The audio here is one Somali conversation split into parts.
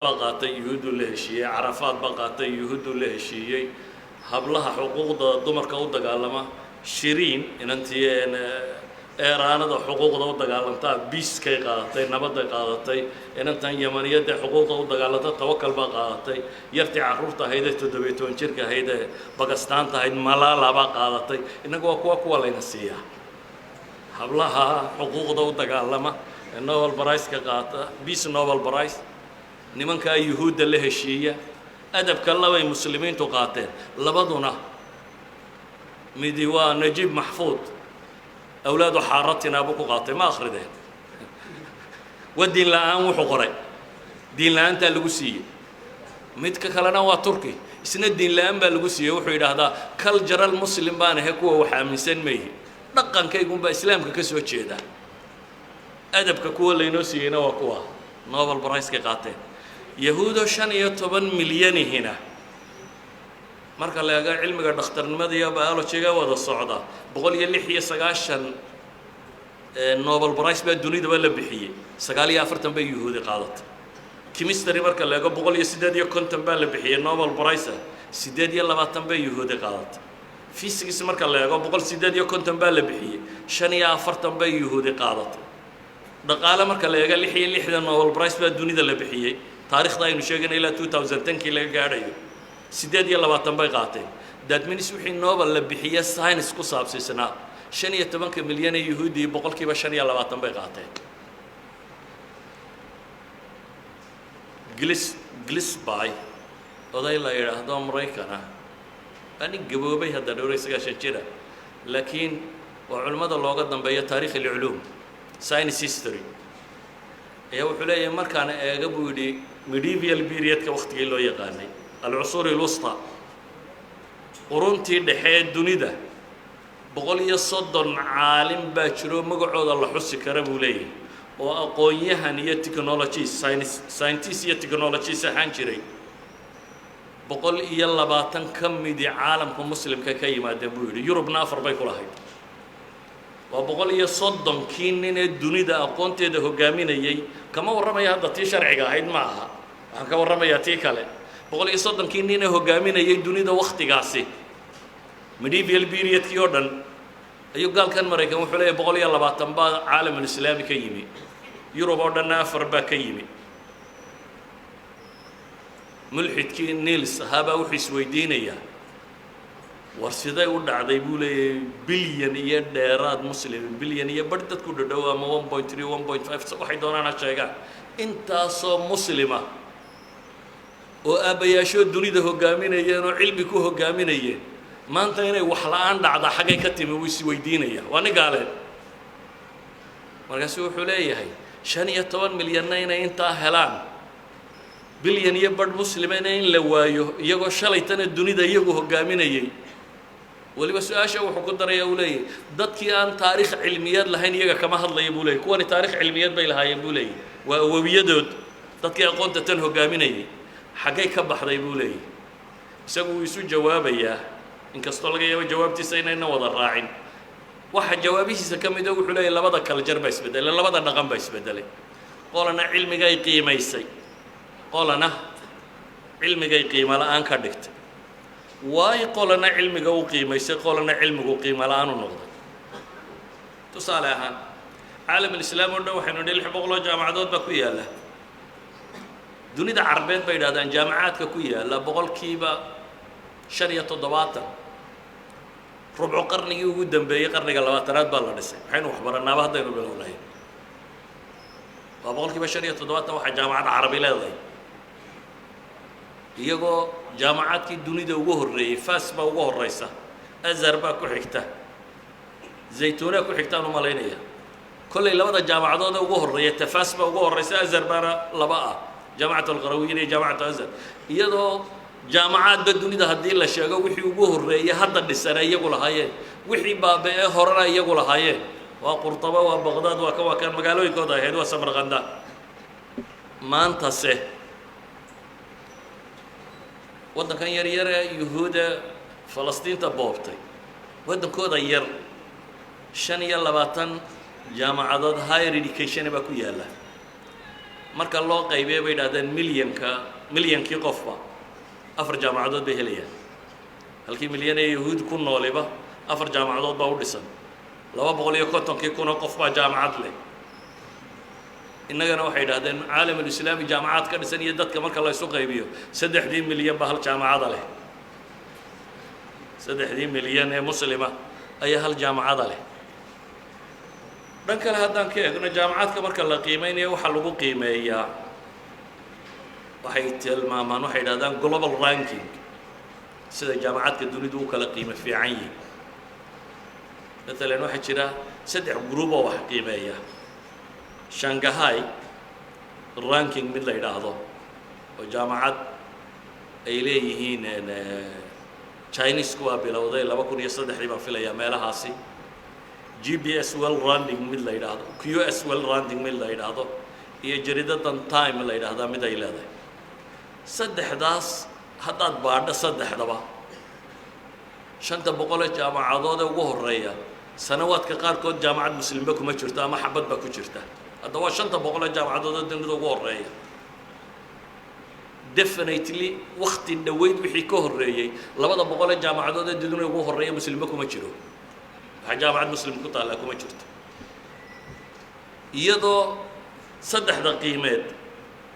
بقاتي يهود الهشية عرفات بقاتي يهود الهشية هبلها حقوق دمر كود دجالما شيرين إن أنتي إيران ده حقوق ده دجالمتا بيس كي قاتي نبض قاتي إن أنت يمنية ده حقوق ده دجالتا توكل بقاتي يرتي عروفتا هيدا تدبيتون شركة هيدا باكستان تهيد ملالا بقاتي إنك وكوا لين السيا هبلها حقوق ده دجالما النوبل برايس كقاتا بيس النوبل برايس nimanka yuhuudda la heshiiya adabka labay muslimiintu qaateen labaduna midi waa Najib Mahfoud awlaadu xaaratina buu ku qaatay ma akhrideen wadin la'aan wuxuu qoray diin la'aanta lagu siiyay midka kalena waa Turki isna diin la'aan baa lagu siiyay wuxuu yiraahdaa cultural muslim baan ahay kuwa wax aaminsan meeyay dhaqankaygu baa islaamka ka soo jeeda adabka kuwa leeyno siiyayna waa kuwa Nobel Prize ka qaateen يهود شان يتبن مليون هنا مركا لقى علمك دكتورنimada iyo biology-ga wada socda boqol iyo 6 Nobel Prize baa dunida la bixiyay 49 bay yahuudi qaadatay chemistry marka laga boqol iyo 58 baa la bixiyay Nobel Prize 28 bay yahuudi qaadatay physics marka laga boqol 58 baa la bixiyay 45 bay yahuudi qaadatay dhaqaale marka laga 66 Nobel Prize baa dunida la bixiyay taariikhda aynu sheegay ilaa 2010 kii laga gaadhayo 28 bay qaateen that means wixii Nobel la bixiyay science ku saabsanaa 15 milyan ee yahuudi boqolkiiba 25 bay qaateen Gillespie oday la yiraahdo Mareykan ani gaboobay hadda dhowraysiga jira laakiin waa culimada looga dambeeyo taariikh العلوم science history ayaa wuxuu leeyahay markaan eega buu yidhi medieval period ka waqtigii loo yaqaanay العصور الوسطى quruntii dhexe dunida 130 caalim baa jiro magacooda la xusi kara buu leeyahay oo aqoonyahan iyo technology scientist iyo technology sahan jiray 120 ka mid caalamka muslimka ka yimaadeen buu yidhi Yurubna afar bay ku lahayd و130 kii nin ee dunida aqoonteeda hogaaminayay kama waramaya hadda tii sharciga ahayd ma aha waxaan ka waramayaa tii kale 130 kii nin ee hogaaminayay dunida waqtigaasi medieval period kii oo dhan ayuu galkan Mareykan wuxuu leeyahay 120 baa caalamul islaami ka yimi Yurub oo dhan afar baa ka yimi mulxidkii Niels haba wuxuu isweydiinaya warsiday u dhacday buu leeyahay bilyan iyo dheeraad muslim bilyan iyo bar dadku dhadhow ama 1.3 1.5 waxay doonaan sheegaan intaasoo muslima oo aabayaasho dunida hogaaminayeen oo cilmi ku hogaaminayeen maanta inay wax la'aan dhacda xagay ka timi wuu is weydiinaya waa nigaale markaas wuxuu leeyahay 15 milyan inay inta helaan bilyan iyo bar muslimeena in la waayo iyagoo shalaytana dunida iyagu hogaaminayay waliba su'aasha wuxuu ku daray uu leeyahay dadkii aan taariikh cilmiyeed lahayn iyaga kama hadlayo buu leeyahay kuwan taariikh cilmiyeed bay lahaayeen buu leeyahay waa awowiyadood dadkii aqoonta tan hogaaminayay xagay ka baxday buu leeyahay isagu uu isu jawaabayaa in kastoo laga yaabo jawaabtiisa inayna wada raacin waxa jawaabihiisa kamid ah wuxuu leeyahay labada kala jar baa isbedelay labada dhaqan baa isbedelay qolana cilmiga ay qiimaysay qolana cilmiga ay qiimo la'aan ka dhigtay واي قولنا علمك وقيمة قولنا علمك وقيمة لا نقضي تصالحها عالم الإسلام ولا وحنا نلحق الله جامعات بكوية له دنيا عربية بيد هذا جامعات كوية لا بقول كيبا شريعة الضباطة ربع قرن يوجد بي قرن قلباترات بالله نسي حين وحبرنا بهذا يقول الله بقول كيبا شريعة الضباطة واحد جامعات عربية لا ذي iyagoo jaamacaadkii dunida ugu horeeyay Fas ba ugu horeysa Azhar ba ku xigta Zaytuna ku xigtaan u maleynaya kulay labada jaamacadood ugu horeeyay Fas ba ugu horeysa Azhar bana laba ah jaamacatul qarawiyyin iyo jaamacatul Azhar iyadoo jaamacaad dunida hadii la sheego wixii ugu horeeyay hadda dhisana iyagu lahaayeen wixii baabay horena iyagu lahaayeen waa Qurtaba waa Baghdad waa kan magaalooyinkooda ahayd waa Samarqanda maanta waddankan yar yar yahuuda Falastiin boobtay waddankooda yar 25 jaamacadood higher education ba ku yaala marka loo qaybiyay bay yidhahdeen milyankii qofba 4 jaamacadood bay helayaan halkii milyan ee yahuud ku nooliba 4 jaamacadood baa u dhisan 250 kun oo qof baa jaamacad leh innagana waxay yidhahdeen caalamul islaami jaamacad ka dhisan iyo dadka marka la isu qaybiyo 3 milyan baa hal jaamacada leh 3 milyan ee muslima ayaa hal jaamacada leh dhan kale haddaan ka eegno jaamacadka marka la qiimeynayo waxaa lagu qiimeeyaa waxay tilmaamaan waxay yidhahdaan global ranking sida jaamacadka dunidu u kala qiimo fiican yihiin matalan waxaa jira 3 group oo wax qiimeeya Shanghai ranking mid la yidhaahdo oo jaamacad ay leeyihiin Chinese kuwa bilowday 2003 baan filayaa meelahaasi GPS World Ranking mid la yidhaahdo QS World Ranking mid la yidhaahdo iyo jariidadan Time la yidhaahdaa mid ay leedahay saddexdaas haddaad baadho saddexdaba 500 jaamacadood ugu horeeya sanawaadka qaarkood jaamacad muslimba kuma jirto ama xabad ba ku jirta haddaba 500 jaamacadood dunida ugu horeeya definitely waqti dhaweyd wixii ka horeeyay 200 jaamacadood dunida ugu horeeya muslimba kuma jiro jaamacad muslim ku taala kuma jirto iyadoo saddexda qiimeed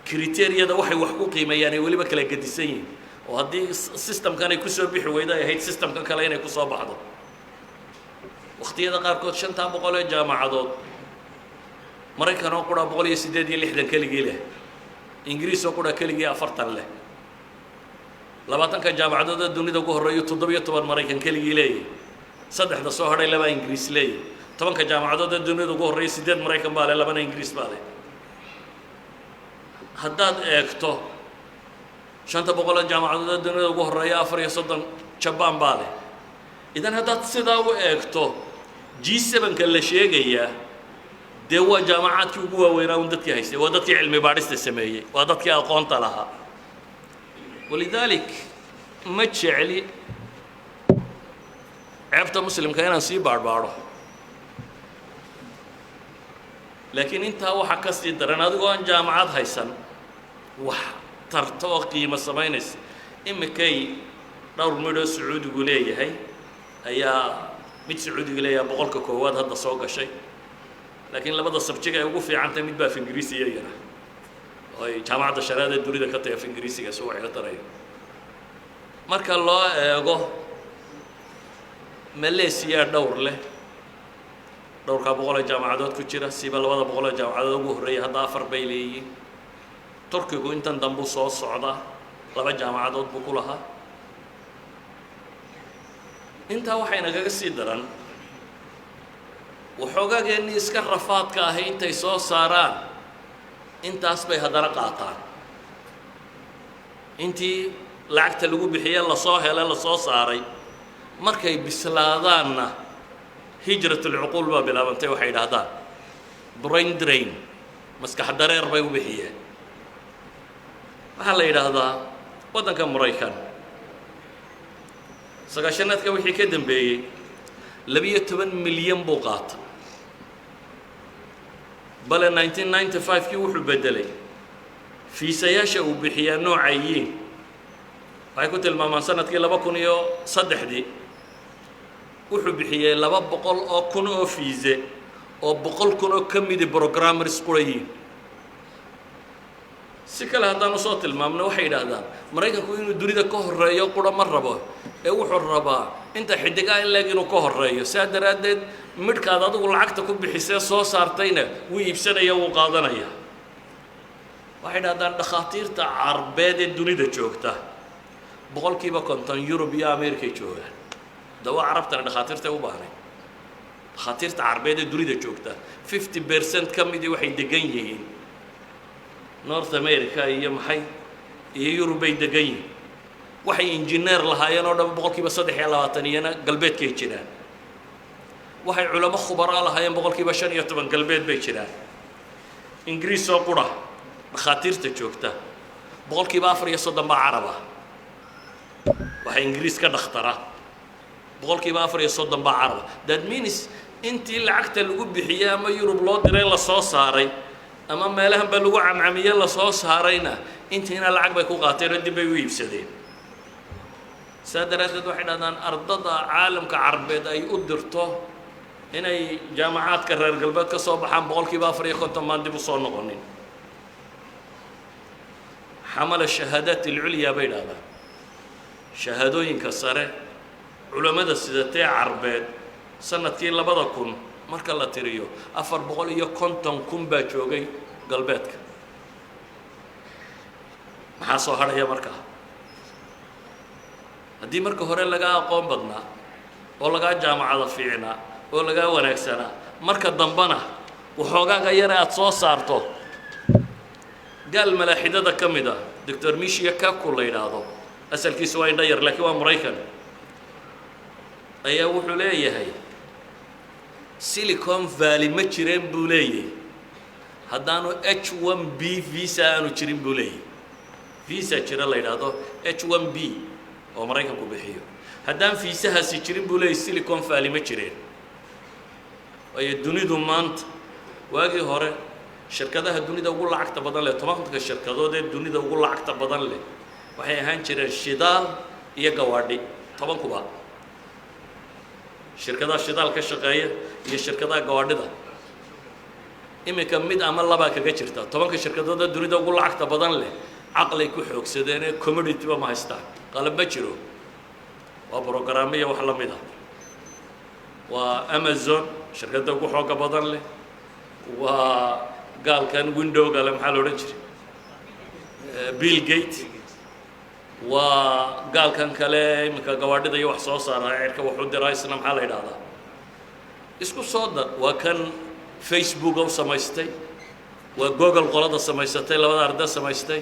kriteeriyada waxay wax ku qiimeeyaan ay waliba kala gadisan yihiin oo haddii systemkan ay ku soo bixi weydo ay ahayd systemka kale inay ku soo baxdo waqtiyada qaarkood 500 jaamacadood maraykan oo qura 168 keligii leh ingiriis oo qura keligii 40 leh 20 jaamacadood dunida ugu horeeyo 17 maraykan keligii leeyahay saddexda soo hadhay 2 ingiriis leeyahay 10 jaamacadood dunida ugu horeeyo 8 maraykan baa leh 2 ingiriis baa leh haddaad eegto 500 jaamacadood dunida ugu horeeyo 34 Japan baa leh idan haddaad sidaa u eegto G7ka la sheegayaa dee waa jaamacadkii ugu waaweynaa dadkii haystay waa dadkii cilmi baadhista sameeyay waa dadkii aqoonta lahaa walidalik ma jecli ceebta muslimka inaan sii baadhbaadho laakiin intaa waxa ka sii daran adigoo aan jaamacad haysan wax tarto oo qiimo samaynaysa imikay dhowr midhoo sacuudigu leeyahay ayaa mid sacuudigu leeyahay 100 hadda soo gashay laakiin labada sabjiga ay ugu fiicantahay mid baa af ingiriisi yara oo ay jaamacadda sharaada dunida ka tahay af ingiriisiga soo waxay tarayo marka loo eego Malaysia dhowr leh dhowrka 100 jaamacadood ku jira siba 200 jaamacadood ugu horeeyay hadda 4 bay leeyihiin Turkigu intan dambu soo socda 2 jaamacadood buu ku lahaa inta waxayna kaga sii daran waxoogaageenni iska rafaadka ahay intay soo saaraan intaas bay haddana qaataan intii lacagta lagu bixiyay la soo helay la soo saaray markay bislaadaanna hijratul uquul baa bilaabantay waxay yidhaahdaan brain drain maskax dareer bay u bixiyeen waxaa la yidhaahdaa waddanka Maraykan sagaashanaadka wixii ka dambeeyay 12 milyan buu qaatay bal 1995kii wuxuu bedelay fiisayaasha uu bixiyaa noocayiin waxay ku tilmaamaan sanadkii 2003 wuxuu bixiyay 200 kun oo fiise oo 100 kun oo kamid programmers qurayiin si kale haddaan soo tilmaamno waxay yidhaahdaan maraykanku inuu dunida ka horeeyo qura ma rabo ee wuxuu rabaa inta xidigaa in leeg inuu ka horeeyo saa daraadeed midhkaad adigu lacagta ku bixisay soo saartayna wuu iibsanaya wuu qaadanaya waxay yidhaahdaan dhakhaatiirta carbeed ee dunida joogta 50% Yurub iyo Ameerika joogaan dawa carabtana dhakhaatiirta u baahnay dhakhaatiirta carbeed ee dunida joogta 50% kamid waxay degan yihiin North America iyo maxay iyo Yurub bay degan yihiin waxay engineer lahaayeen oo dhan 23% iyana galbeedkay jiraan waxay culamo khubaro lahaayeen 15% galbeed bay jiraan Ingiriis oo qura dhakhaatiirta joogta 4% baa carab ah waxay Ingiriis ka dhakhtara 4% baa carab that means intii lacagta lagu bixiyay ama Yurub loo diray la soo saaray ama meelahan ba lagu camcamiye la soo saarayna intiina lacag bay ku qaateen oo dib bay u iibsadeen saa daraaddeed waxay dhahdaan ardada caalamka carbeed ay u dirto inay jaamacaadka reer galbeed ka soo baxaan boqolkiiba 450 baan dib u soo noqonin xamala shahaadaat alculya bay dhahdaan shahaadooyinka sare culamada sidatee carbeed sanadkii 2000 marka la tiriyo 450,000 baa joogay galbeedka maxaa soo hadhaya markaa haddii marka hore lagaa aqoon badnaa oo lagaa jaamacada fiicnaa oo lagaa wanaagsanaa marka dambana waxoogaaga yare aad soo saarto gaal malaaxidada ka mid ah doctor Mishia Kaku la yidhaahdo asalkiisu waa indha yar laakiin waa Maraykan ayaa wuxuu leeyahay Silicon Valley ma jireen buu leeyahay haddaanu H1B visa aanu jirin buu leeyahay visa jira la yidhaahdo H1B oo Maraykanku bixiyo haddaan fiisahaasi jirin buu leeyahay Silicon Valley ma jireen waayo dunidu maanta waagii hore shirkadaha dunida ugu lacagta badan leh 10 shirkadood ee dunida ugu lacagta badan leh waxay ahaan jireen shidaal iyo gawaadhi 10 kuba shirkadaha shidaal ka shaqeeya iyo shirkadaha gawaadhida imika mid ama laba kaga jirta 10 shirkadood ee dunida ugu lacagta badan leh aqlay ku xoogsadeen commodity ma haystaan qalab ma jiro waa programmiya wax la mid ah waa Amazon shirkadda ugu xooga badan leh waa gaalkan window gale maxaa loo oran jiray Bill Gates waa gaalkan kale imika gawaadhida iyo wax soo saara cirka wuxuu diraysna maxaa la yiraahdaa isku soo dar waa kan Facebook oo samaystay waa Google qolada samaysatay labada arday samaystay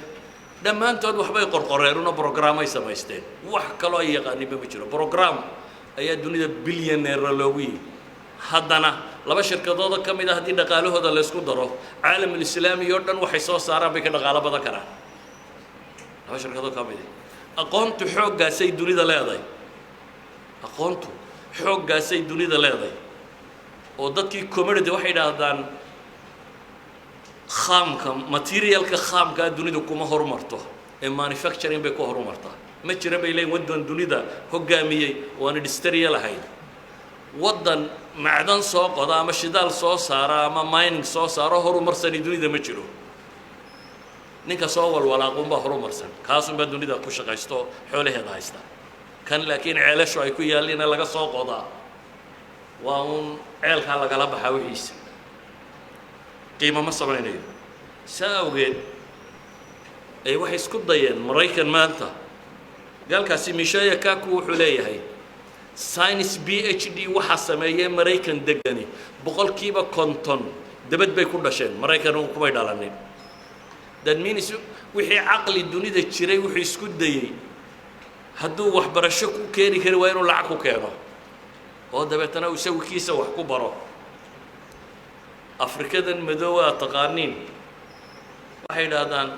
dhammaantood waxbay qorqoreeruna programay samaysteen wax kale oo yaqaaniba ma jiro program ayaa dunida billionaire loogu yiri haddana laba shirkadood ka mid ah hadii dhaqaalahooda la isku daro caalamka islaamiga oo dhan waxay soo saaraan bay ka dhaqaalo badan karaan laba shirkadood ka mid ah aqoontu xooggaasay dunida leedahay aqoontu xooggaasay dunida leedahay oo dadkii community waxay yiraahdaan khamka materialka khamka dunida kuma horumarto ee manufacturing bay ku horumartaa ma jira bay leeyihiin wadan dunida hogaamiyay oo aan industrial ahayn wadan macdan soo qoda ama shidaal soo saara ama mining soo saaro horumarsan dunida ma jiro ninka soo walwalaaqun baa horumarsan kaasun baa dunida ku shaqaysto xoolaheeda haysta kan laakiin ceelasho ay ku yaalina laga soo qodaa waa un ceelka lagala baxaa wixiisa qiimo ma samaynayo saawgeed ay wax isku dayeen Maraykan maanta galkaasi Mishia Kaku wuxuu leeyahay science PhD waxa sameeyay Maraykan degani boqolkiiba 50 dabad bay ku dhasheen Maraykan uu kuma dhalanin that means wixii aqli dunida jiray wuxuu isku dayay hadduu wax barasho ku keeni karo waa inuu lacag ku keeno oo dabeetana uu sawirkiisa wax ku baro Afrikadan madoowa taqaaniin waxay yiraahdaan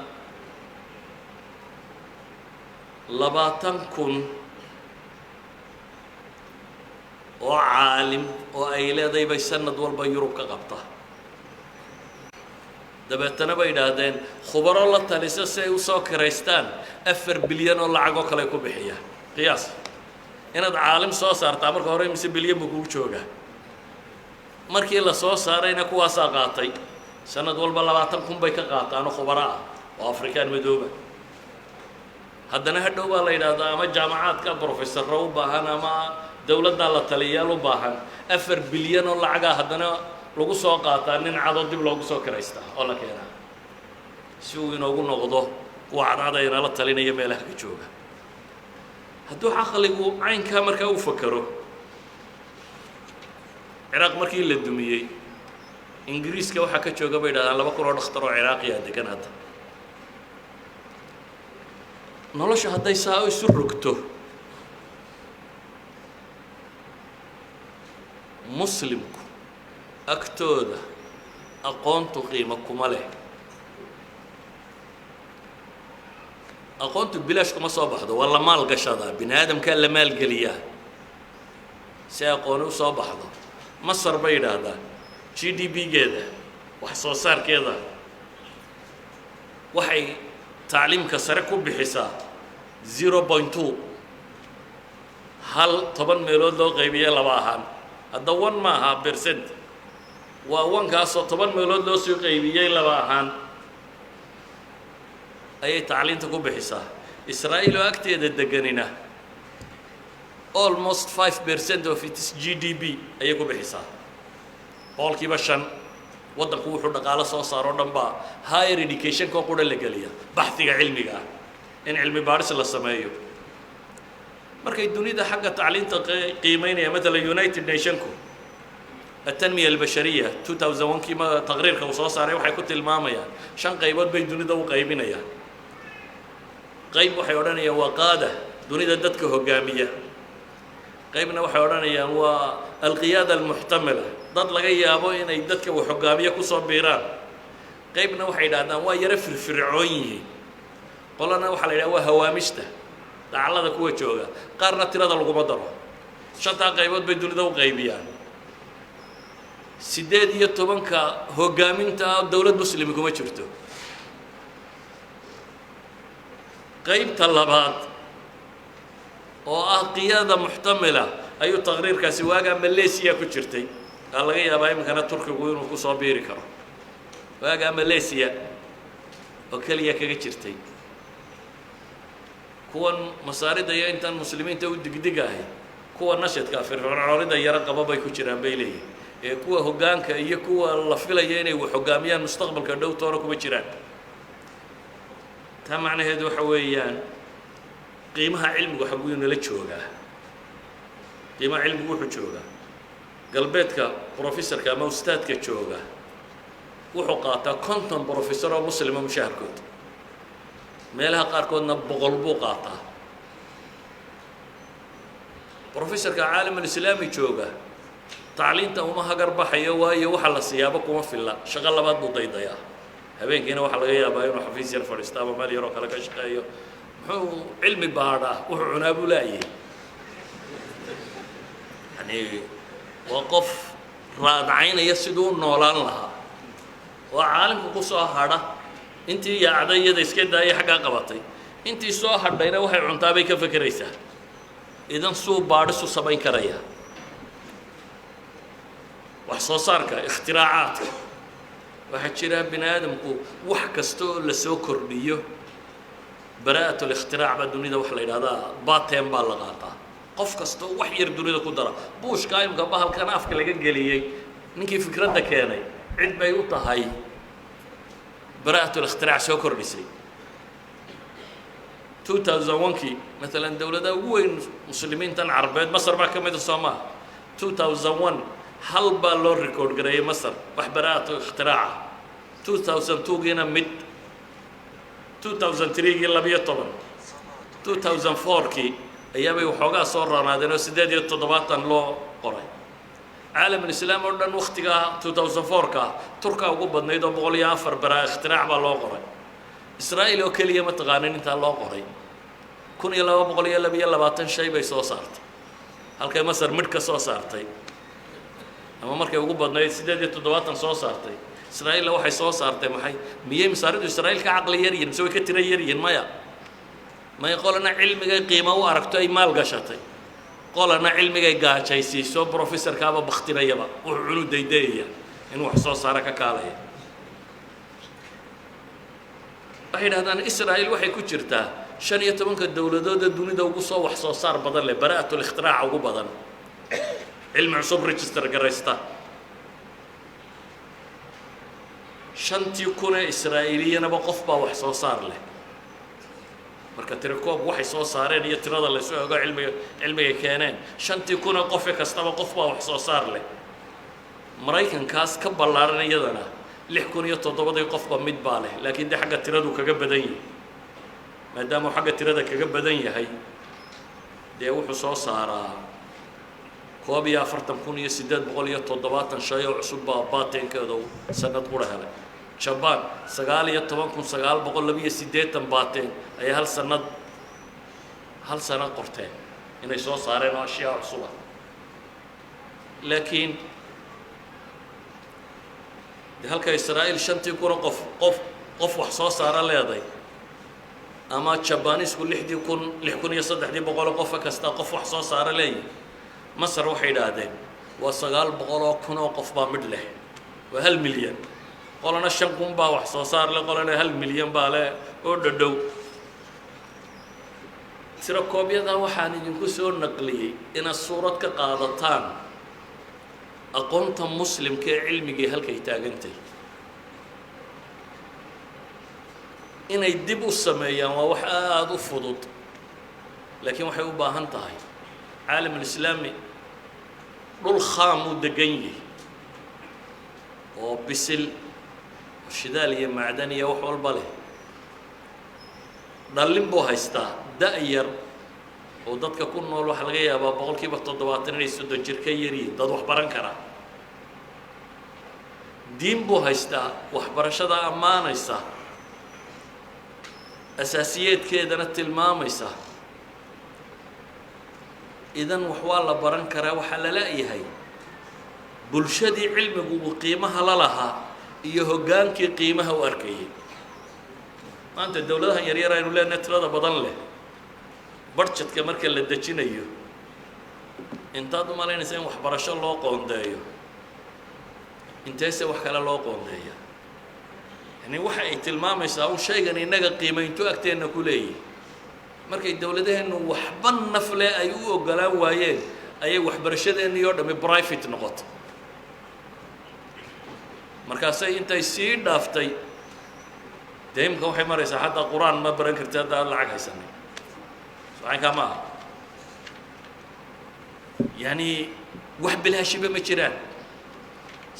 20,000 oo caalim oo ay leedahay bay sanad walba Yurub ka qabta dabeetana bay yiraahdeen khubaro la talisa si ay u soo kireystaan 4 bilyan oo lacag oo kale ku bixiya qiyaas inaad caalim soo saartaa marka hore mise bilyan buu ku joogaa markii la soo saarayna kuwaas qaatay sanad walba 20,000 bay ka qaataan khubaro ah oo Afrikaan madooba haddana hadhow baa la yiraahdaa ama jaamacaadka professor u baahan ama dawladda la taliyaal u baahan 4 bilyan oo lacag ah haddana lagu soo qaataa nin cado dib loogu soo kiraysta oo la keenaa si uu inoogu noqdo kuwa cadadayna la talinaya meelaha ka jooga hadduu aqligu caynka markaa u fakaro Iraq markii la dumiyay Ingiriiska waxa ka jooga bay dhaadaan 2 kun oo dhakhtar oo Iraqi ah degan hadda nolosha hadday saa isu rogto muslimku agtooda aqoontu qiimo kuma leh aqoontu bilaash kuma soo baxdo wala maal gashada binaadamka la maal galiya si aqoon u soo baxdo Masar bay yiraahdaan GDP-geeda wax soo saarkeeda waxay tacliimka sare ku bixisaa 0.2 hal 10 meelood loo qaybiyay laba ahaan hadda 1 ma aha percent waa 1 kaasoo 10 meelood loo soo qaybiyay laba ahaan ayay tacliinta ku bixisaa Israa'iil oo agteeda deganina almost 5% of its GDP ayay ku bixisaa boqolkiiba 5 waddanku wuxuu dhaqaale soo saaro dhan baa higher education ka qura la geliya baxtiga cilmiga in cilmi baaris la sameeyo markay dunida xagga tacliinta qiimeynaya مثلا United Nations التنمية البشرية 2001 كما تقرير كوصو صاري waxay ku tilmaamayaan 5 qaybood bay dunida u qaybinayaan qayb waxay oranayaan waa qaada dunida dadka hogaamiya qaybna waxay oranayaan waa القيادة المحتملة dad laga yaabo inay dadka wax hogaamiya ku soo biiraan qaybna waxay yiraahdaan waa yara firfircoon yihiin qolana waxa la yiraahdaa waa hawaamishta dacalada kuwa jooga qaarna tirada lagu badaro shanta qaybood bay dunida u qaybiyaan 18 hogaaminta dawlad muslimi kuma jirto qaybta labaad oo ah qiyada muhtamila ayu taqriirkaasi waaga Malaysia ku jirtay laga yaabaa imkana Turkigu inuu ku soo biiri karo waaga Malaysia oo kaliya kaga jirtay kuwan masaarida iyo intan muslimiinta u digdigahay kuwa nashadka firfircoonida yara qababay ku jiraan bay leeyihiin ee kuwa hogaanka iyo kuwa la filayo inay wax hogaamiyaan mustaqbalka dhow toona kuma jiraan taa macnaheedu waxa weeyaan qiimaha cilmigu waxa uu nala joogaa qiimaha cilmigu wuxuu joogaa galbeedka professorka ama ustaadka jooga wuxuu qaataa 50 professor oo muslima mushaharkood meelaha qaarkoodna 100 buu qaataa professorka caalam islaami jooga tacliinta uma hagar baxayo waayo waxa la siyaabo kuma filla shaqo labaad buu daydayaa habeenkiina waxa laga yaabaa inuu xafiis yar fadhiisto ama meel yar oo kale ka shaqeeyo muxuu cilmi baadha wuxuu cunaa buu leeyahay yani وقف raadcaynaya sidoo noolaan lahaa waa caalamku ku soo hadha intii yaacdayada iska daayay xaga qabatay intii soo hadhayna waxay cuntaa bay ka fakaraysaa idan soo baadhisu sabayn karaya wax soo saarka ikhtiraacaatka waxa jira binaadamku wax kasto la soo kordhiyo baraatul ikhtirac ba dunida wax la yiraahdaa baateen baa la qaataa qof kasto wax yar dunida ku dara buushka imka bahalkan afka laga galiyay ninkii fikradda keenay cid bay u tahay baraatul ikhtirac soo kordhisay 2001 مثلا dawladda ugu weyn muslimiintan Carabeed Masar baa kamid ah Soomaa 2001 hal baa loo record gareeyay Masar wax baraatul ikhtirac 2002 gina mid 2003 gii 12 2004 kii ayaabay waxoogaa soo raanaadeen oo 8 loo qoray caalam islaam oo dhan waqtiga 2004 ka turka ugu badnayd oo 104 baraa ikhtirac baa loo qoray Israa'iil oo kaliya ma taqaanin inta loo qoray 1222 shay bay soo saartay halkay Masar mid ka soo saartay ama markay ugu badnayd 8 soo saartay Israa'iil waxay soo saartay maxay miyay masaaridu Israa'iil ka aqli yar yihiin soo ka tira yar yihiin maya ما يقولنا علمي قيمة وأركتو أي مال قشطي قولنا علمي قاچايسي سو بروفيسور كابا بختنا يبا وعنو ديدية إنو حصو صارك كالية أحين هذا إسرائيل وحي كجرتا شان يتمنك الدولة دا دوني دا وقصو وحصو صار بدل لي براءة الاختراع وقو بدل علم عصوب ريجستر قريستا شان تيكون إسرائيليا نبقف با وحصو صار له marka tirakoob waxay soo saareen iyo tirada la soo ogaa cilmiga keeneen shantii kuna qof kastaba qof baa wax soo saar leh Mareykankaas ka ballaaran iyadana 6,007 qofba mid baa leh laakiin de xagga tiradu kaga badan yahay maadaama xagga tirada kaga badan yahay de wuxuu soo saaraa 44,870 shay oo cusub baa baateenkeedu sanad qura helay Japan 19,980 baateen ay hal sanad qorteen inay soo saareen ashyaa cusub laakiin halka Israa'iil shantii kuna qof qof wax soo saara leeday ama jabanisku 6,300 qof kasta qof wax soo saara leeyahay masar waxay yiraahdeen waa 900,000 oo qof baa mid leh waa 1 milyan qolana 5,000 baa wax soo saar leh qolana 1 milyan baa leh oo dhadhow sira koobiyada waxaan idinku soo naqliyay in suurad ka qaadataan aqoonta muslimka ee cilmiga halkay taagantay inay dib u sameeyaan waa wax aad u fudud laakiin waxay u baahan tahay caalam islaami dhul khaam u degan yahay oo bisil shidaal iyo macdan iyo wax walba leh dhalin buu haystaa da'yar oo dadka ku nool waxa laga yaabaa 70% inay 30 jir ka yariin dad wax baran kara diin buu haystaa waxbarashada ammaanaysa asaasiyeedkeedana tilmaamaysa idan wax waa la baran karaa waxa la leeyahay bulshadii cilmigu qiimaha la lahaa iyo hogaankii qiimaha u arkayay maanta dawladaha yaryar aynu leenahay tirada badan leh budgetka marka la dejinayo intaad u malaynaysaa in waxbarasho loo qoondeeyo inteese wax kale loo qoondeeyo yani waxa ay tilmaamaysaa uu shaygan inaga qiimayntu agteena ku leeyahay markay dawladaheenu waxba nafle ay u ogolaan waayeen ayay waxbarashadeennii oo dhammi private noqotay markaasay intay sii dhaaftay deemka waxay maraysaa xataa quraan ma baran kartid hadda aad lacag haysanay socankaa ma aha yani wax bilaashiba ma jiraan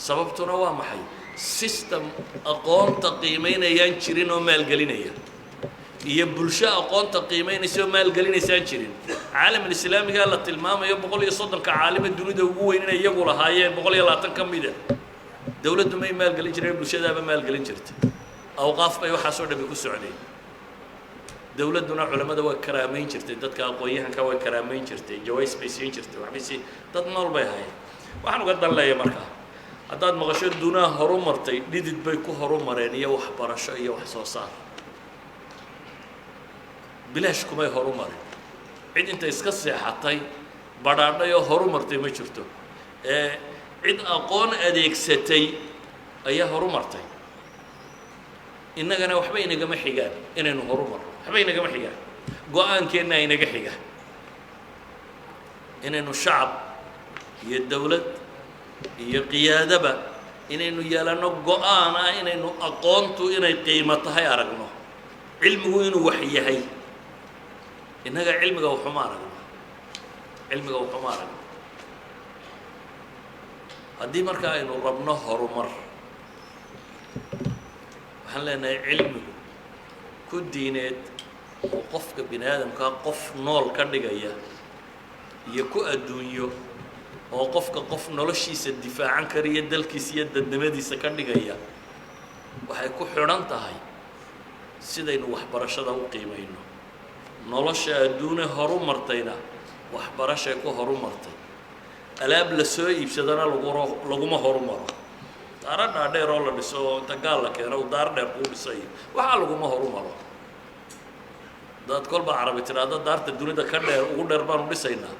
sababtuna waa maxay system aqoonta qiimaynayaan jirin oo maalgelinaya iyo bulsho aqoonta qiimaynaysa oo maalgelinaysaan jirin caalam islaamiga la tilmaamayo 130 caalimo dunida ugu weyn inay iyagu lahaayeen 120 ka mid ah dawladdu may maalgelin jireen bulshadaaba maalgelin jirtay awqaaf bay waxa soo dhabi ku socday dawladduna culimada way karaamayn jirtay dadka aqoonyahanka way karaamayn jirtay jaways bay siin jirtay waxbisi dad nool bay hayeen waxaan uga dan leeyahay markaa haddaad maqasho dunaa horumartay dhidid bay ku horumareen iyo waxbarasho iyo wax soo saar bilaash kumay horumareen cid inta iska seexatay badhaadhay oo horumartay ma jirto cid aqoon adeegsatay ayaa horumartay innagana waxba inagama xigaan inaynu horumarno waxba inagama xigaan go-aankeenna inaga xiga inaynu shacab iyo dawlad iyo qiyaadaba inaynu yeelano go-aan ah inaynu aqoontu inay qiimo tahay aragno cilmigu inuu wax yahay innaga cilmiga waxuma aragno haddii marka aynu rabno horumar waxaan leenahay cilmigu ku diineed oo qofka bini aadamkaa qof nool ka dhigaya iyo ku adduunyo oo qofka qof noloshiisa difaacan kariya dalkiisa iyo dadnimadiisa ka dhigaya waxay ku xidhan tahay sidaynu waxbarashada u qiimayno nolosha adduune horumartayna waxbarashay ku horumartay alaab la soo iibsadana laguma horumaro daara dhaadheer oo la dhiso oo inta gaal la keeno uu daar dheer kuu dhisayo waxaa laguma horumaro dad kolba carabi tiraahdo daarta dunida ka dheer ugu dheer baanu dhisaynaa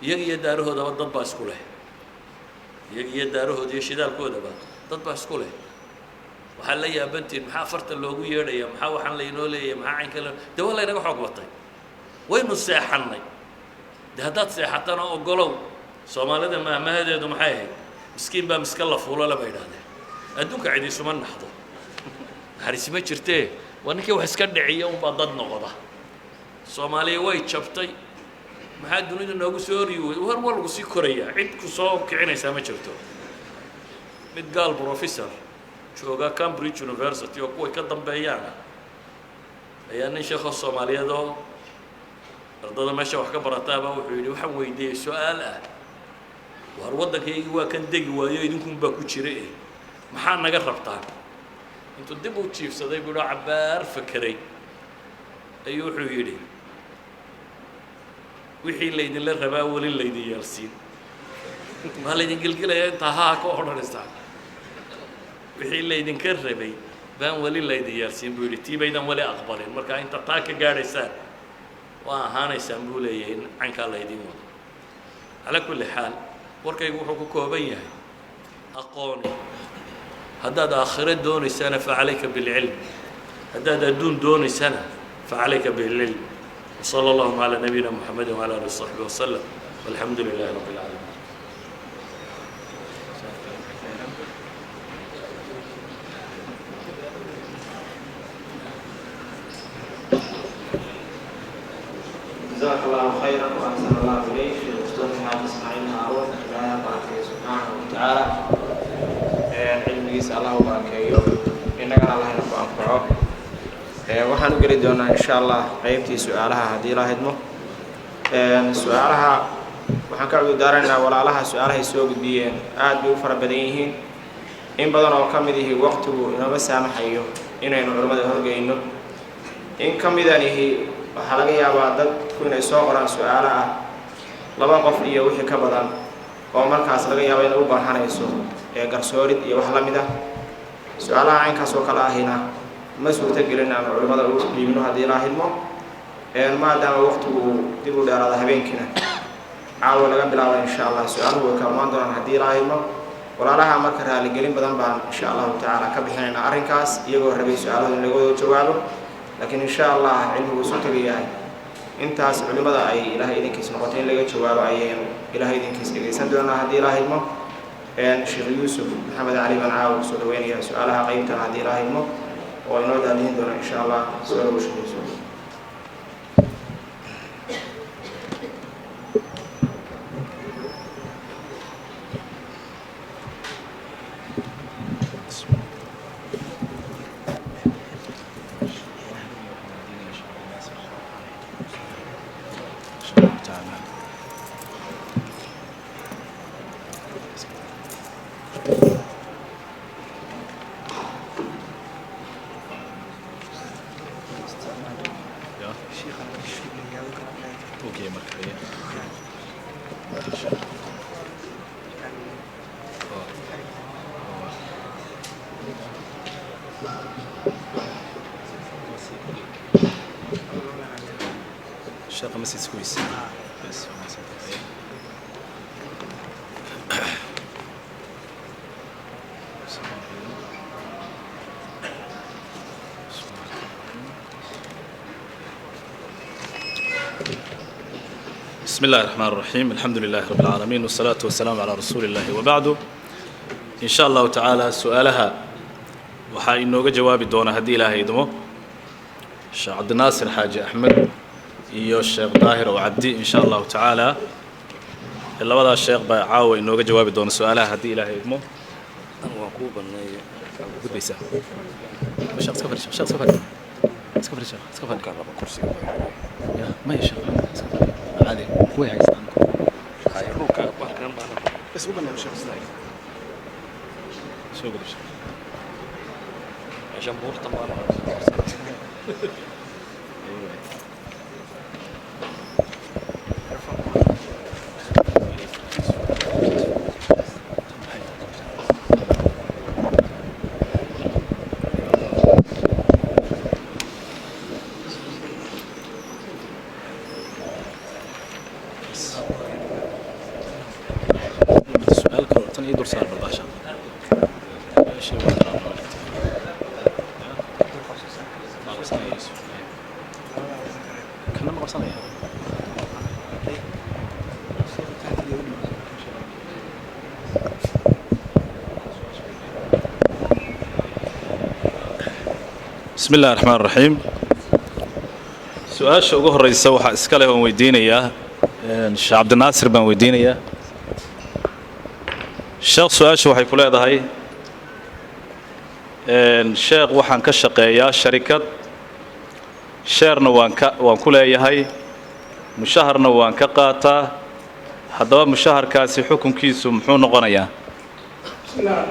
iyaga iyo daarahoodaba dad baa isku leh iyaga iyo daarahooda iyo shidaalkoodaba dad baa isku leh waxaa la yaabantiin maxaa farta loogu yeedhaya maxaa waxaan laynoo leeyahay maxaa caynka dee waa laynaga xoog batay waynu seexannay de haddaad seexatana ogolow soomaalida maahmahadeedu maxay ahayd miskiin baa miska la fuulo lama yidhahdeen adduunka cid isuma naxdo naxariisima jirtee waa ninkii wax iska dhiciya unbaa dad noqda soomaaliya way jabtay maxaa dunida noogu soo horiy war waa lagu sii korayaa cid ku soo kicinaysaa ma jirto mid gaal professor jooga Cambridge University oo kuwa ka dambeeyaan ayaa nin sheekho Soomaaliyeed oo ardada meesha wax ka barataaba wuxuu yidhi waxaan weydiiyey su'aal ah war waddankayga waa kan degi waayo idinkuun baa ku jira maxaa naga rabtaan intuu dib u jiifsaday buu cabaar fakeray ayuu wuxuu yidhi wixii laydinla rabaa weli laydin yeelsiin maa laydin gelgelaya intaa haa ka odhanaysaa wixii laydinka rabay baan wali laydiyaalsiin buu yidhi tii baydan wali aqbalin marka inta taa ka gaadhaysaan waa ahaanaysaan buu leeyahay in cankaa laydiin wado calaa kulli xaal warkaygu wuxuu ku kooban yahay aqooni haddaad aakhiro doonaysana facalayka bilcilm haddaad adduun doonaysana facalayka bilcilm وصلى الله على نبينا محمد وعلى آله وصحبه وسلم والحمد لله رب العالمين جزاك الله خيرا واحسن الله اليك في الاستاذ حاج اسماعيل هارون لا بارك سبحانه وتعالى علميس الله وبركاته انك الله ينفعه waxaan u geli doonaa insha Allah qaybtii su'aalaha hadii la hadmo su'aalaha waxaan ka cudud daaranaynaa walaalaha su'aalaha soo gudbiyeen aad bay u fara badan yihiin in badan oo kamid yihiin waqtigu inoo saamaxayo inaynu culimada horgeeyno in kamidanihi waxaa laga yaabaa dadku inay soo qoraan su'aalo ah laba qof iyo wixii ka badan oo markaas laga yaabo inay u baahanayso garsoorid iyo wax la mid ah su'aalaha aynkaas oo kala ahina ma suurtagelin aan culimada u dhiibno haddii la hidmo maadaama waqtigu dib u dheeraada habeenkiina caawa laga bilaabo insha Allah su'aaluhu way kaalmaan doonaan haddii la hidmo walaalaha marka raaligelin badan baan insha Allah tacaala ka bixinaynaa arrinkaas iyagoo rabay su'aalaha in laga wada jawaabo laakiin insha Allah cilmigu soo tagayahay intaas culimada ay ilaahay idinkiis noqotay in laga jawaabo ayeen ilaahay idinkiis dhageysan doonaa haddii la hidmo Sheekh Yuusuf Maxamed Ali baan caawa soo dhaweynaya su'aalaha qaybtan haddii la hidmo وإنه دالين دون إن شاء الله سؤال وشكرا شاقة مسيس كويس بس بسم الله الرحمن الرحيم الحمد لله رب العالمين والصلاة والسلام على رسول الله وبعد إن شاء الله تعالى سؤالها وحا إنوغا جوابي دونا هدي إلهي دمو الشيخ عبد الناصر حاج أحمد iyo Sheekh Daahir oo Cabdi insha Allah ta'ala labada sheekh baa caawa inooga jawaabi doona su'aalaha hadii Ilaahay idmo waan ku banneeyay gudbaysa sheekh safar ka rabo kursiga ya ma yeesho عادي way haystaan hay ruuka barkan baan bas u banneeyay sheekh Daahir soo gudbisha jamhuurta baan بسم الله الرحمن الرحيم سؤال شو جوه الرئيس وح إسكاله هو ويدينا يا الشيخ عبد الناصر بن ويدينا يا الشيخ سؤال شو هيقول هذا هاي الشيخ وحن كشقيا شركة شهرنا وانكله يا هاي مشهرنا وانكقاتا حضوا مشهر كاسي حكم كيسو محون غنيا بسم الله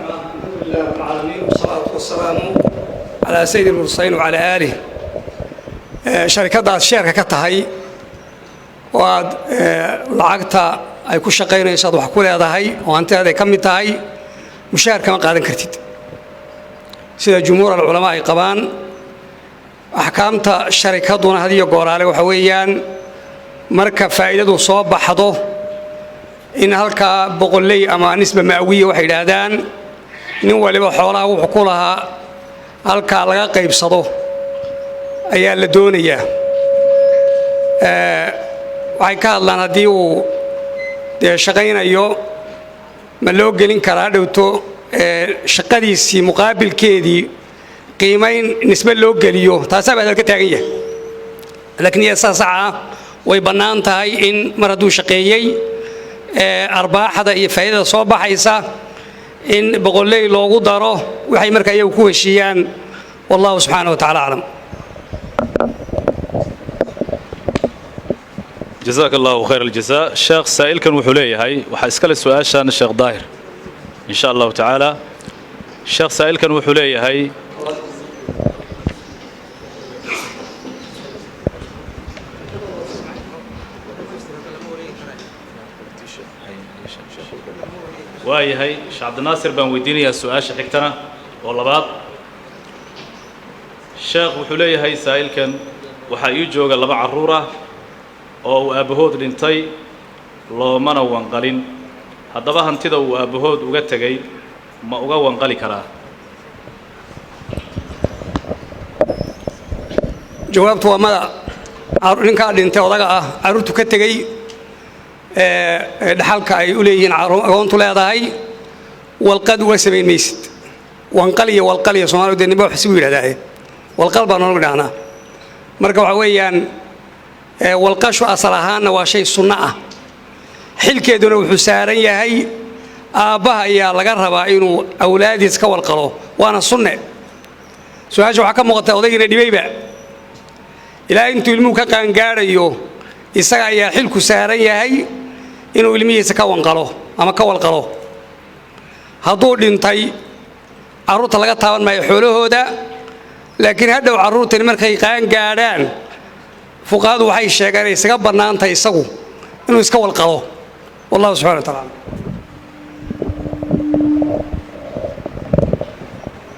رب العالمين والصلاة والسلام على سيد المرسلين وعلى آله شركة الشركة كتهاي واد لعقتها أي كل شقين يصاد وحكول هذا هاي وأنت هذا كم تهاي مشاركة ما قادن كرتيد sida jumhuur alculamaa ay qabaan axkaamta sharikaduna had iyo gooraale waxa weeyaan marka faa'iidadu soo baxdo in halkaa boqolley ama nisba ma'wiya waxay yidhaahdaan nin waliba xoolaha wuxuu ku lahaa halkaa laga qaybsado ayaa la doonayaa waxay ka hadlaan haddii uu dee shaqaynayo ma loo gelin karaa dhowto shaqadiisii muqaabilkeedii qiimayn nisbe loo geliyo taasaa baa ka taagan yahay laakiin iyada saa sax ah way bannaan tahay in mar hadduu shaqeeyey arbaaxda iyo faa'iidada soo baxaysa in boqolley loogu daro waxay markaa iyagu ku heshiiyaan wallahu subxaanahu wa tacaala aclam جزاك الله خير الجزاء شيخ سائل كان وحولي هاي وحاسكال السؤال شان الشيخ ظاهر إن شاء الله تعالى الشيخ سائل كان وحولي هاي واي هاي شيخ عبد الناصر بن ويديني السؤال حكتنا والله بعض الشيخ وحولي هاي سائل كان وحيجوج الله بعرورة oo aabahood dhintay loomana wanqalin haddaba hantida uu aabahood uga tegay ma uga wanqali karaa jawaabtu waa mada ninkaa dhintay odaga ah carruurtu ka tegey dhaxalka ay u leeyihiin agoontu leedahay walqad uga samayn maysid wanqal iyo walqal iyo soomaalidu dee nimba wax isugu yidhahdaaye walqal baa noogu dhahnaa marka waxa weeyaan walqashu asal ahaanna waa shay sunno ah xilkeeduna wuxuu saaran yahay aabbaha ayaa laga rabaa inuu awlaadiis ka walqalo waana sunne su-aasha waxaa ka muuqata odaygiina dhibayba ilaa intuu ilmuhu ka qaangaadhayo isaga ayaa xilku saaran yahay inuu ilmihiisa ka wanqalo ama ka walqalo hadduu dhintay carruurta laga taaban maayo xoolahooda laakiin hadhow carruurtani markay qaangaadhaan fuqahadu waxay sheegeen inay isaga bannaan tahay isagu inuu iska walqalo wallahu subxana wa tacaala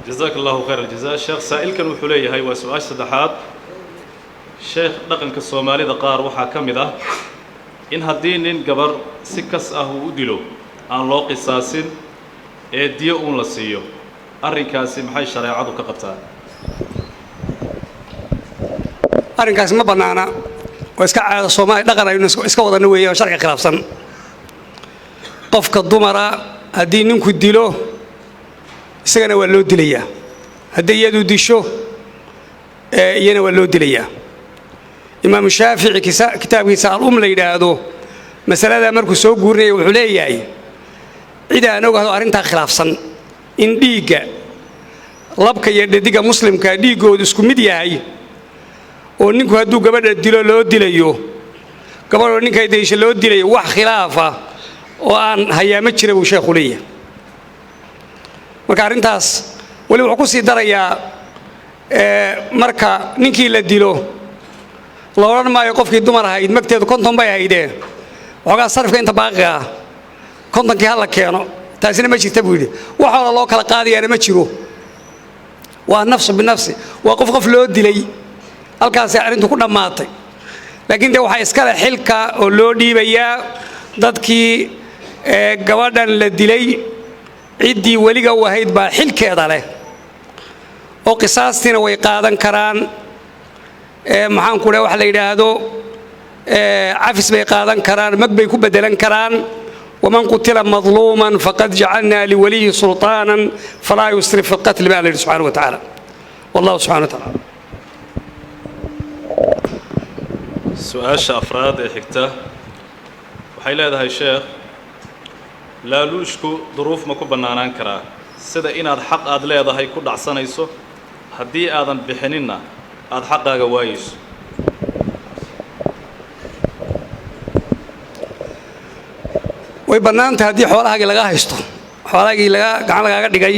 جزاك الله خير الجزاء الشيخ سائل كان وحولي هاي وسؤال صدحات شيخ دقن كالصومالي دقار وحا كمده إن هدين قبر سكس أهو دلو عن لو قصاص ديو أون لسيو أرنكاسي محي شريعة كقبتان arrinkaas ma bannaana oo iska caada Soomaali dhaqan aynu iska wadana weeyo sharci khilaafsan qofka dumara haddii ninku dilo isagana waa loo dilayaa haddii iyadu disho iyana waa loo dilayaa imaam shaafici kitaabkiisa al-um la yidhaahdo masalada markuu soo guurinaya wuxuu leeyahay cid aan ogaado arrintaa khilaafsan in dhiigga labka iyo dhediga muslimka dhiiggoodu isku mid yahay oo ninku hadduu gabadha dilo loo dilayo gabadhoo ninkay daysha loo dilayo wax khilaafa oo aan hayaama jira buu sheekhu leeyahay marka arrintaas weli wuxuu ku sii darayaa marka ninkii la dilo la odhan maayo qofkii dumar ahayd magteedu konton bay ahaydee waxoogaa sarifka inta baaqiga ah kontonkii ha la keeno taasina ma jirta buu yidhi waxooda loo kala qaadayaana ma jiro waa nafsu binafsi waa qof qof loo dilay halkaasay arrintu ku dhammaatay laakiin dee waxaa iskale xilka oo loo dhiibayaa dadkii gabadhan la dilay ciddii weliga u ahayd baa xilkeeda leh oo qisaastiina way qaadan karaan maxaan ku dhahay wax la yidhaahdo cafis bay qaadan karaan mag bay ku beddelan karaan waman qutila madluuman faqad jacalnaa liwaliyi sulطaanan falaa yusrif fi lqatli baa la yidhi subxaana wa tacaala wallahu subxana wa tacaala su-aasha afraad ee xigta waxay leedahay sheekh laaluushku duruuf ma ku bannaanaan karaa sida inaad xaq aad leedahay ku dhacsanayso haddii aadan bixininna aad xaqaaga waayayso way bannaantahay haddii xoolahaagii laga haysto xoolahaagii gacan lagaaga dhigay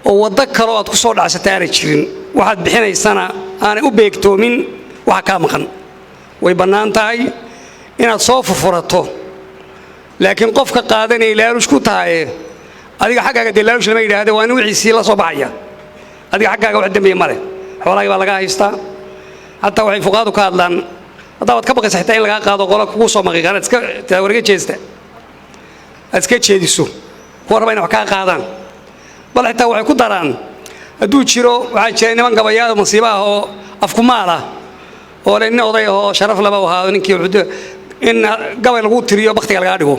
oo waddo kaloo aad ku soo dhacsata aanay jirin waxaad bixinaysana aanay u beegtoomin waxa kaa maqan way bannaan tahay inaad soo furfurato laakiin qofka qaadanaya laaluush ku tahaye adiga xaggaaga dee laaluush lama yidhaahde waa nin wixiisii la soo baxaya adiga xaggaaga wax dambiya male xoolahay baa laga haystaa hataa waxay fuqaadu ka hadlaan haddaa waad ka baqaysa xitaa in lagaa qaado qola kugu soo maqiiqaan iska warga jeesta aad iska jeediso kuwa raba inay wax kaa qaadaan bal xitaa waxay ku daraan hadduu jiro waxaa jira niman gabayaada masiibo ah oo afkumaal ah oo le nin oday ahoo sharaf laba u ahaado ninkii in gabay lagu tiriyo baktiga lagaa dhigo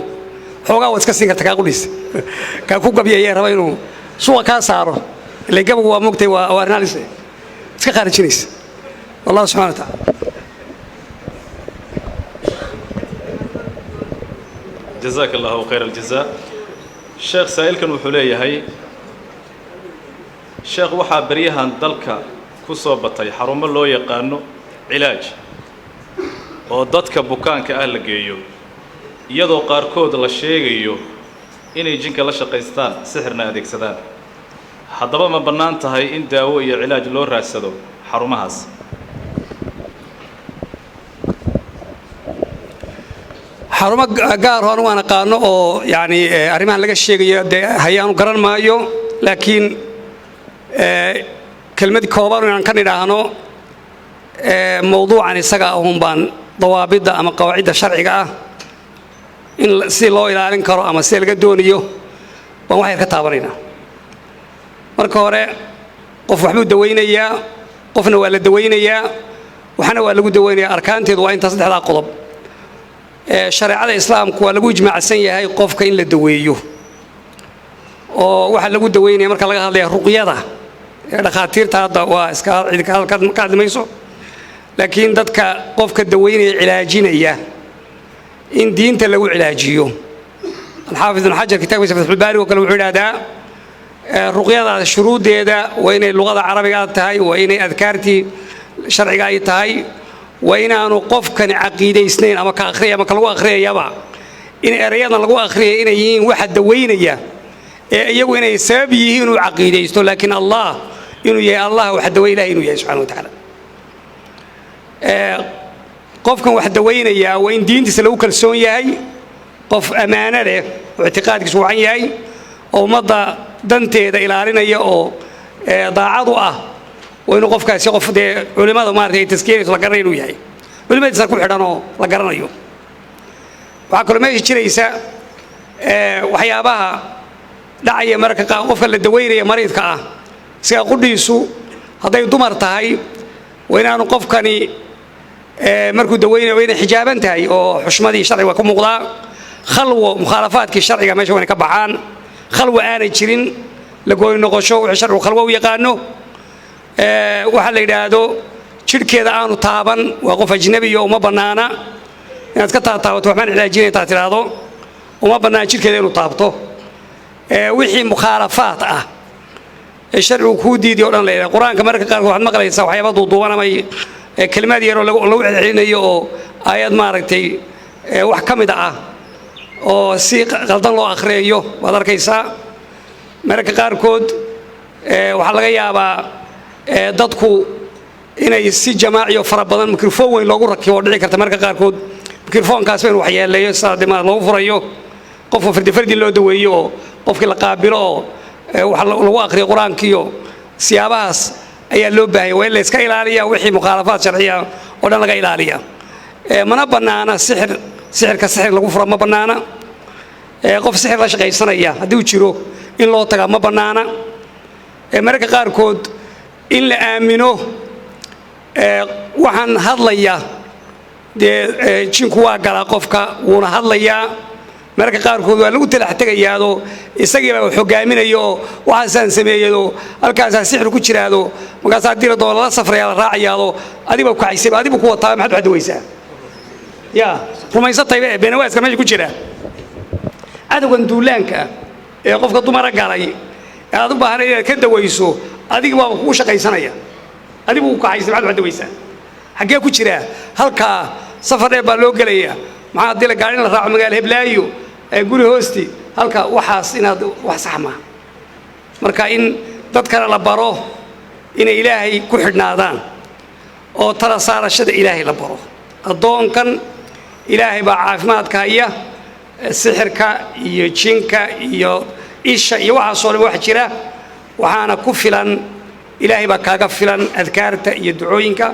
xoogaa waad iska siin karta kaa qudhiis kaa ku gabyayee raba inuu suuqa kaa saaro ile gabagu waa moogtay waa arrinaalis iska qaarijinaysa wallahu subxana wa tacaala جزاك الله خير الجزاء الشيخ سائل كان وحوليه هي الشيخ وحا بريهان دلك كصوبتي حرم الله يقانو علاج وددك بوكانك أهل جيو يدو قاركود لا شيغيو inay jinka la shaqaystaan sixirna adeegsadaan haddaba ma bannaan tahay in daawo iyo cilaaj loo raadsado xarumahaas xarumo gaar oo anigu aan aqaano oo yani arrimahan laga sheegayo dee hayaanu garan maayo laakiin kelmad kooban inaan ka nidhaahno mawduucan isaga ahun baan dawaabidda ama qawaacidda sharciga ah in si loo ilaalin karo ama si laga doonayo baan wax yar ka taabanaynaa marka hore qof waxbuu dawaynayaa qofna waa la dawaynayaa waxna waa lagu dawaynayaa arkaanteedu waa inta saddexdaa qodob shareecada islaamku waa lagu ijmaacsan yahay qofka in la daweeyo oo waxa lagu daweynaya marka laga hadlayo ruqyada dhakhaatiirta hadda waa iska cid ka hadlayso laakiin dadka qofka daweynaya cilaajinaya in diinta lagu cilaajiyo الحافظ ابن حجر كتاب فتح الباري وكان وحده رقية الشروط ده وين اللغة العربية تهاي وين أذكارتي شرعية تهاي وين أنا قف كان عقيدة سنين أما كأخرية أما كلوا أخرية يبع إن أريانا لقوا أخرية إن يين واحد دوين يجوا إن يسبب يهين عقيدة يستول لكن الله إنه يا الله واحد دوين إنه يا سبحانه وتعالى قف كان واحد دوين وين دين تسلوك السون يهاي قف أمانة له واعتقادك سوعي هاي أو مضى دنتي إذا إلى علينا أو ضاعضوا وإنه قف كاس يقف ده علماء ما رتي تسكير لقرنوا ياي علماء تسكوا حدانو لقرنا يوم وعقل ما يشتري يسا وحيابها دعي مركز قف الدويرة مريض كا سيقول يسوع هذا يدمر تهاي وإن أنا قف كاني مركز دويرة وين حجابا تهاي أو حشمدي شرعي وكم مغلا خلوة مخالفات كالشرعية ما شوفني كبعان خلوة أنا يشرين لقول نقاشوا وعشر وخلوة ويقانو وحلا يدادو شركة هذا أنا طابا وقف أجنبي وما بنانا يعني تكتر طابته وحنا علاجين تعتراضه وما بنانا شركة هذا طابته وحي مخالفات الشرع وكودي دي ولا لا القرآن كمرك قال واحد ما قال يسوي حياة ضوضو أنا ما كلمات يرو لو علينا يو آيات ما ركتي وحكم ده oo si qaldan loo akhriyo waad arkaysaa marka qaar kood waxa laga yaabaa dadku inay si jamaaciyo fara badan mikrofoon weyn loogu rakibo dhici karta marka qaar kood mikrofoonkaas weyn wax yeelayo saadima loo furayo qof fardi loo daweeyo qofkii la qaabilo waxa lagu akhriyo quraankiyo siyaabahaas ayaa loo baahay waa in la iska ilaaliyo wixii mukhalafaad sharciya oo dhan laga ilaaliyo mana banaana sixirka sixir lagu furo ma banaana qof sixir la shaqaysanaya hadii uu jiro in loo taga ma banaana marka qaar kood in la aamino waxaan hadlaya de jinku waa gala qofka wuuna hadlaya marka qaar kood waa lagu talax tagayaado isagiiba hogaaminayo waxaan sameeyado halkaas sixir ku jiraado markaas hadii doolar la safraya la raaciyaado adiba ku xaysay adiba ku wataa maxad weysaa يا رميزة طيبة بينواس كمان يكون كذا هذا كان دولانك قفك الضمرة قالي هذا بحر كده ويسو هذيك ما هو شقي سنة هذيك هو كعيس بعد واحد ويسا حاجة يكون كذا هلكا سفر بالو قليا مع هذي القارين اللي راح مقال هبلايو يقولي هوستي هلكا وحاس إن هذا وحسحمة مركا إن تذكر لبروه إن إلهي كل حد نادان أو ترى صار الشد إلهي لبروه الضوء كان إلهي بعافماتك هي سحرك يجينك إيش يوحى صور واحد شراء وحنا كفلا ilaahay baa kaaga filan adkaarta iyo ducooyinka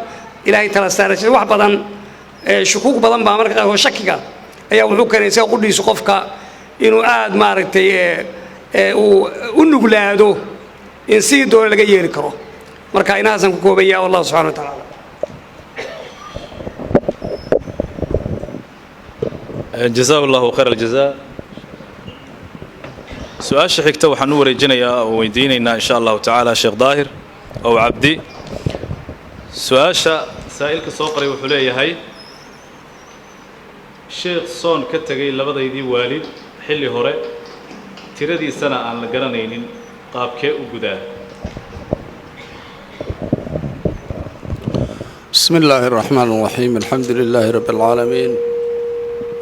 ilaahay tala saarashada wax badan shukuug badan baa marka qaarkood shakiga ayaa wuxuu keenay isaga qudhiisu qofka inuu aad maaragtay uu u nuglaado in sidii doona laga yeeli karo marka inahaasan ku koobaya wallahu subxana wa tacaala جزاه الله خير الجزاء سؤال شحكته وحنو ورجينا ويديننا إن شاء الله تعالى شيخ ظاهر أو عبدي سؤال سائلك سوقري وحليه هاي شيخ صون كتجي لبضي دي والد حلي هراء تردي سنة عن الجرانين قاب كي وجدا بسم الله الرحمن الرحيم الحمد لله رب العالمين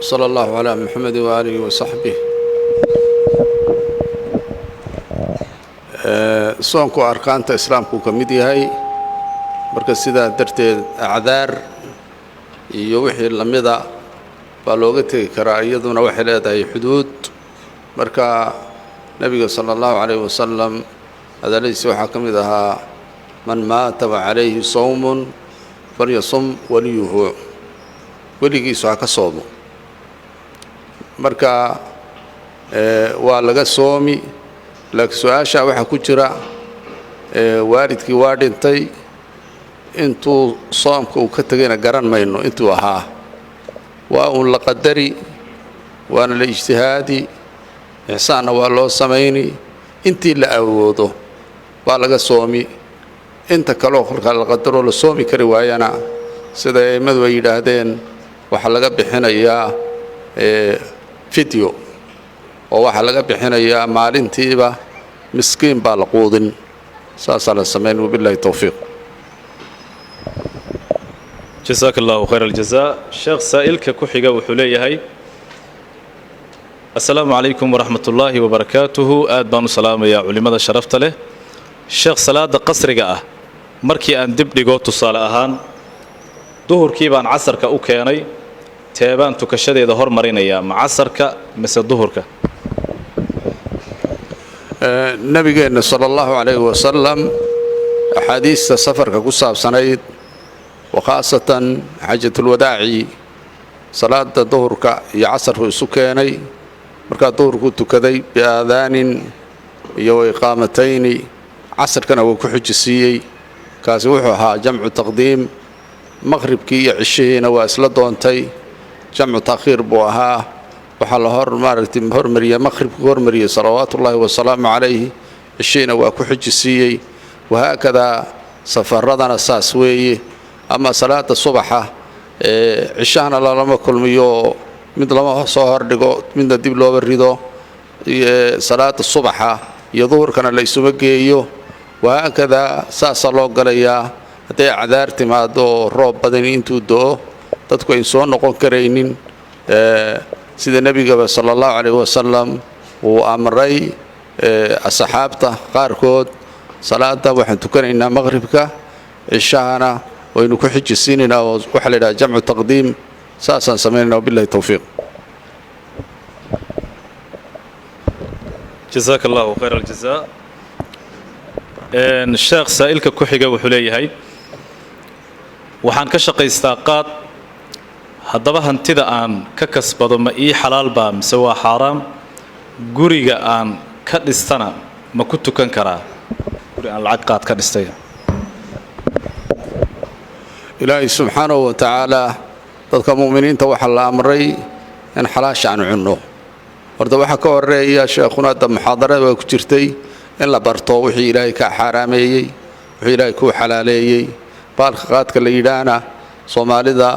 صلى الله على محمد وآله وصحبه صونكو أركانتا إسلامكو كميدي هاي مركز سيدا درتي أعذار يوحي اللميدا بالوغتي كرايدنا وحي لدي حدود مركا نبي صلى الله عليه وسلم هذا ليس وحكم إذا من مات وعليه صوم فليصم وليه وليه سواك صومه marka waa laga soomi laakiin su'aasha waxa ku jira waalidkii waa dhintay intuu soomka uu ka tagayna garan mayno intuu ahaa waa uu la qadari waana la ijtihaadi ihsaanna waa loo samayni intii la awoodo waa laga soomi inta kale kolka la qadaro la soomi kari waayana sida aymadu ay yidhaahdeen waxa laga bixinayaa فيديو وواحد لقى بحنا maalintiiba مسكين بالقودن ساس على السمين وبالله التوفيق جزاك الله خير الجزاء شيخ سائلك كحيقة وحلية هاي السلام عليكم ورحمة الله وبركاته آدبان السلام يا علماء شرفت له شيخ صلاة قصرقة مركي أن دبلغو تصالة أهان ظهر كيبان عصر كأوكياني تابان تكشدي ظهر مرينيا مع عصرك مثل ظهرك نبينا صلى الله عليه وسلم أحاديث سفر كقصة سنيد وخاصة حجة الوداعي صلاة ظهرك يعصر في سكاني مركا ظهرك تكذي بآذان يو إقامتين عصر كان وكحج السيي كاسوحها جمع تقديم مغرب كي عشين وأسلا دونتي جمع تأخير بوها وحال هرمرية مغرب هرمرية صلوات الله والسلام عليه الشيء وكحج السيي وهكذا سفردنا الساسوي أما صلاة الصبح عشان الله لما كل ميو من لما صهر دقو من الدب لو بريدو صلاة الصبح يظهر كان ليس بقيه وهكذا ساس الله قليا هذا عذارتي ما دو روب بدني انتو دو dadku ay soo noqon kareynin sida nabiga sallallahu alayhi wasallam uu amray asxaabta qaarkood salaada waxaan tukanaynaa maghribka cishahana waynu ku xijisiinayna waxa la yiraahdaa jamcu taqdiim saasan sameeynaa billahi tawfiiq جزاك الله خير الجزاء الشيخ سائلك كحيقة وحلية هاي وحان كشقيستا قاد haddaba hantida aan ka kasbado ma ii xalaal baa mise waa xaraam guriga aan ka dhistana ma ku tukan karaa guri aan lacag qaad ka dhistay ilaahay subxaanahu wa tacaala dadka mu'miniinta waxa la amray in xalaasha aan cunno horta waxa ka horeeya sheekhuna da muxaadarada ku jirtay in la barto wixii ilaahay ka xaraameeyay wixii ilaahay ku xalaaleeyay baalka qaadka la yiraahna Soomaalida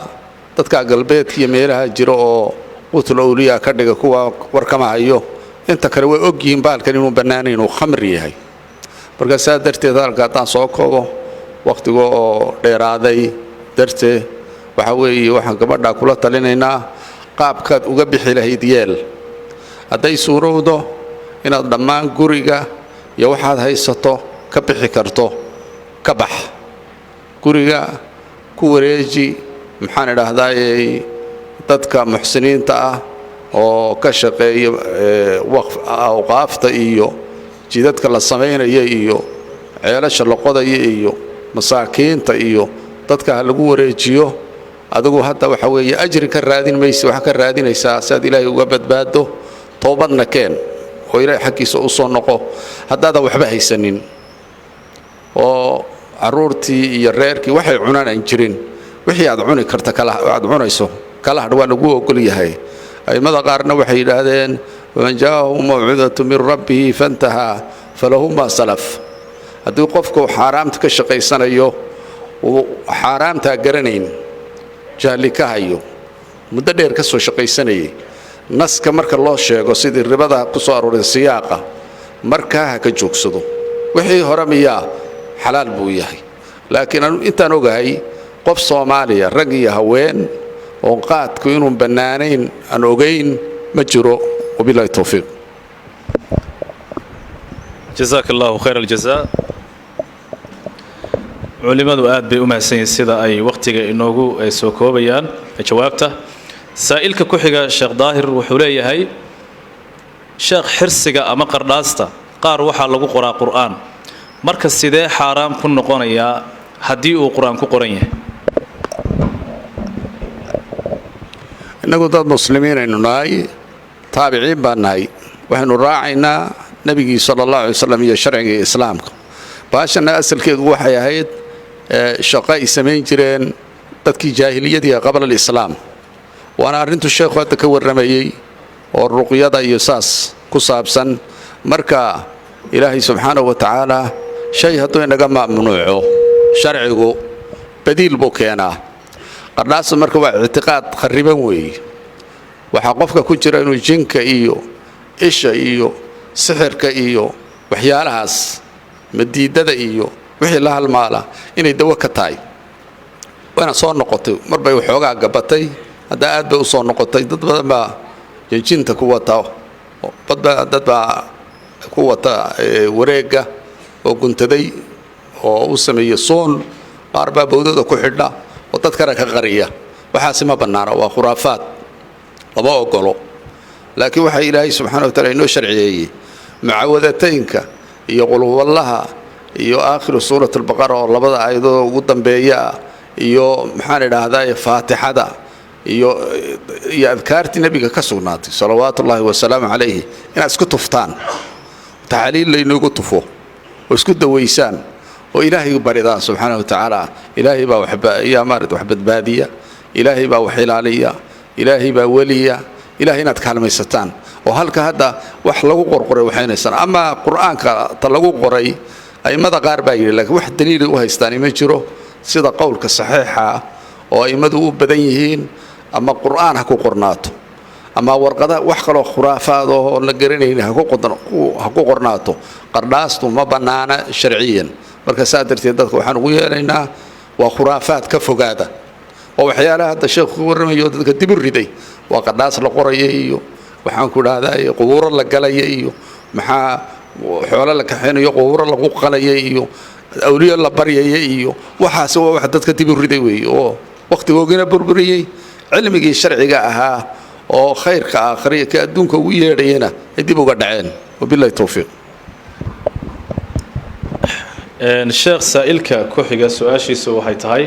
dadka galbeedka iyo meelaha jiro oo qutul awliya ka dhiga kuwa warkama hayo inta kale way og yihiin baalkan inuu banaanayn oo khamri yahay marka saadarteed halka taan soo koobo waqtiga oo dheeraaday dartee waxa weeye waxaan gabadha kula talinaynaa qaabkaad uga bixi lahayd yeel haday suurowdo inaad dhammaan guriga iyo waxaad haysato ka bixi karto ka bax guriga ku wareeji maxaan idhaahdaa dadka muxsiniinta ah oo ka shaqeeya waqf awqaafta iyo jidadka la sameeynaya iyo ceelasha la qodayo iyo masaakiinta iyo dadka ha lagu wareejiyo adigu hadda waxa weeye ajri ka raadin maysa waxa ka raadinaysaa si aad ilaahay uga badbaado toobadna keen oo ilaahay xaggiisa u soo noqo haddaadan waxba haysanin oo caruurtii iyo reerkii waxay cunaan aan jirin wixii aad cuni karta aad cunayso kala hadh waa lagu ogol yahay aimada qaarna waxay yidhaahdeen waman jaa'ahu mawcidatu min rabbihi fantahaa falahu maa salaf haddii qofku xaaraamta ka shaqaysanayo uu xaaraamtaa garanayn jahli ka hayo muddo dheer ka soo shaqaysanayay naska marka loo sheego sidii ribada ku soo arooray siyaaqa markaa ha ka joogsado wixii hore miyaa xalaal buu yahay laakiin intaan ogahay qof Soomaaliya rag iyo haween oo qaadku inuu banaanayn aan ogeyn ma jiro wabillahi tawfiiq jazakallahu khayral jazaa culimadu aad bay u mahadsan sida ay waqtiga inoogu soo koobayaan jawaabta saa'ilka ku xiga Sheekh Daahir wuxuu leeyahay sheekh xirsiga ama qardhaasta qaar waxa lagu qoraa qur'aan marka sidee xaraam ku noqonaya hadii uu qur'aan ku qoran yahay inagu dad muslimiin aynu nahay taabiciin baan nahay waxaynu raacaynaa nabigii sallallahu alayhi wasallam iyo sharciga islaamka baashana asalkeedu waxay ahayd shaqo ay sameyn jireen dadkii jaahiliyadii qabla islaam waana arintu sheekhu hadda ka waramayay oo ruqyada iyo saas ku saabsan marka ilaahay subxaanahu wa ta'ala shay hadduu inaga mamnuuco sharcigu badiil buu keenaa qardhaas marka waa i'tiqaad khariban weey waxa qofka ku jira inuu jinka iyo isha iyo sixirka iyo waxyaalahaas madiidada iyo wixii la halmaala inay dawo ka tahay wana soo noqotay marbay waxoogaa gabatay hadda aad bay u soo noqotay dad badan baa jinta ku wata dad baa ku wata wareega oo guntaday oo u sameeyay soon qaar baa bawdada ku xidha oo dad kale ka qariya waxaasi ma banaana waa khuraafaad lama ogolo laakiin waxa ilaahay subxaanahu wa ta'ala inoo sharciyeeyay mucaawadataynka iyo qul huwallaha iyo aakhiru suurat al-baqara oo labada aayadoo ugu dambeeya iyo maxaan idhaahdaa faatixada iyo adkaarti nabiga ka sugnaatay salawaatullaahi wa salaamu calayhi inaad isku tuftaan taxliil laynagu tufo oo isku daweysaan oo ilaahay baridaan subxaanahu wa ta'ala ilaahay baa wax badbaadiya ilaahay baa wax ilaaliya ilaahay baa waliya ilaahay inaad kaalmaysataan oo halka hadda wax lagu qorqoray waxaynaysan ama quraanka ta lagu qoray aymada qaar baa yiri laakiin wax daliil u haystaan ma jiro sida qowlka saxiixa oo aymadu u badan yihiin ama quraan ha ku qornaato ama warqada wax kale oo khuraafaad oo la garanayna ha ku qornaato qardhaastu ma banaana sharciyan marka saadarteed dadka waxaan ugu yeelaynaa waa khuraafaad ka fogaada oo waxyaalaha hadda sheekhu waramayo dadka dib u riday waa qardhaas la qorayay iyo waxaan ku dhahdaa qubuuro la galayay iyo maxaa xoolo la kaxeenayo qubuuro lagu qalayay iyo awliyo la baryayay iyo waxaas waa wax dadka dib u riday weey oo waqtigoogina burburiyay cilmigii sharciga ahaa oo khayrka aakhiriya ka adduunka ugu yeedhayna dib uga dhaceen wabillahi tawfiiq sheekh saa'ilka ku xiga su'aashiisu waxay tahay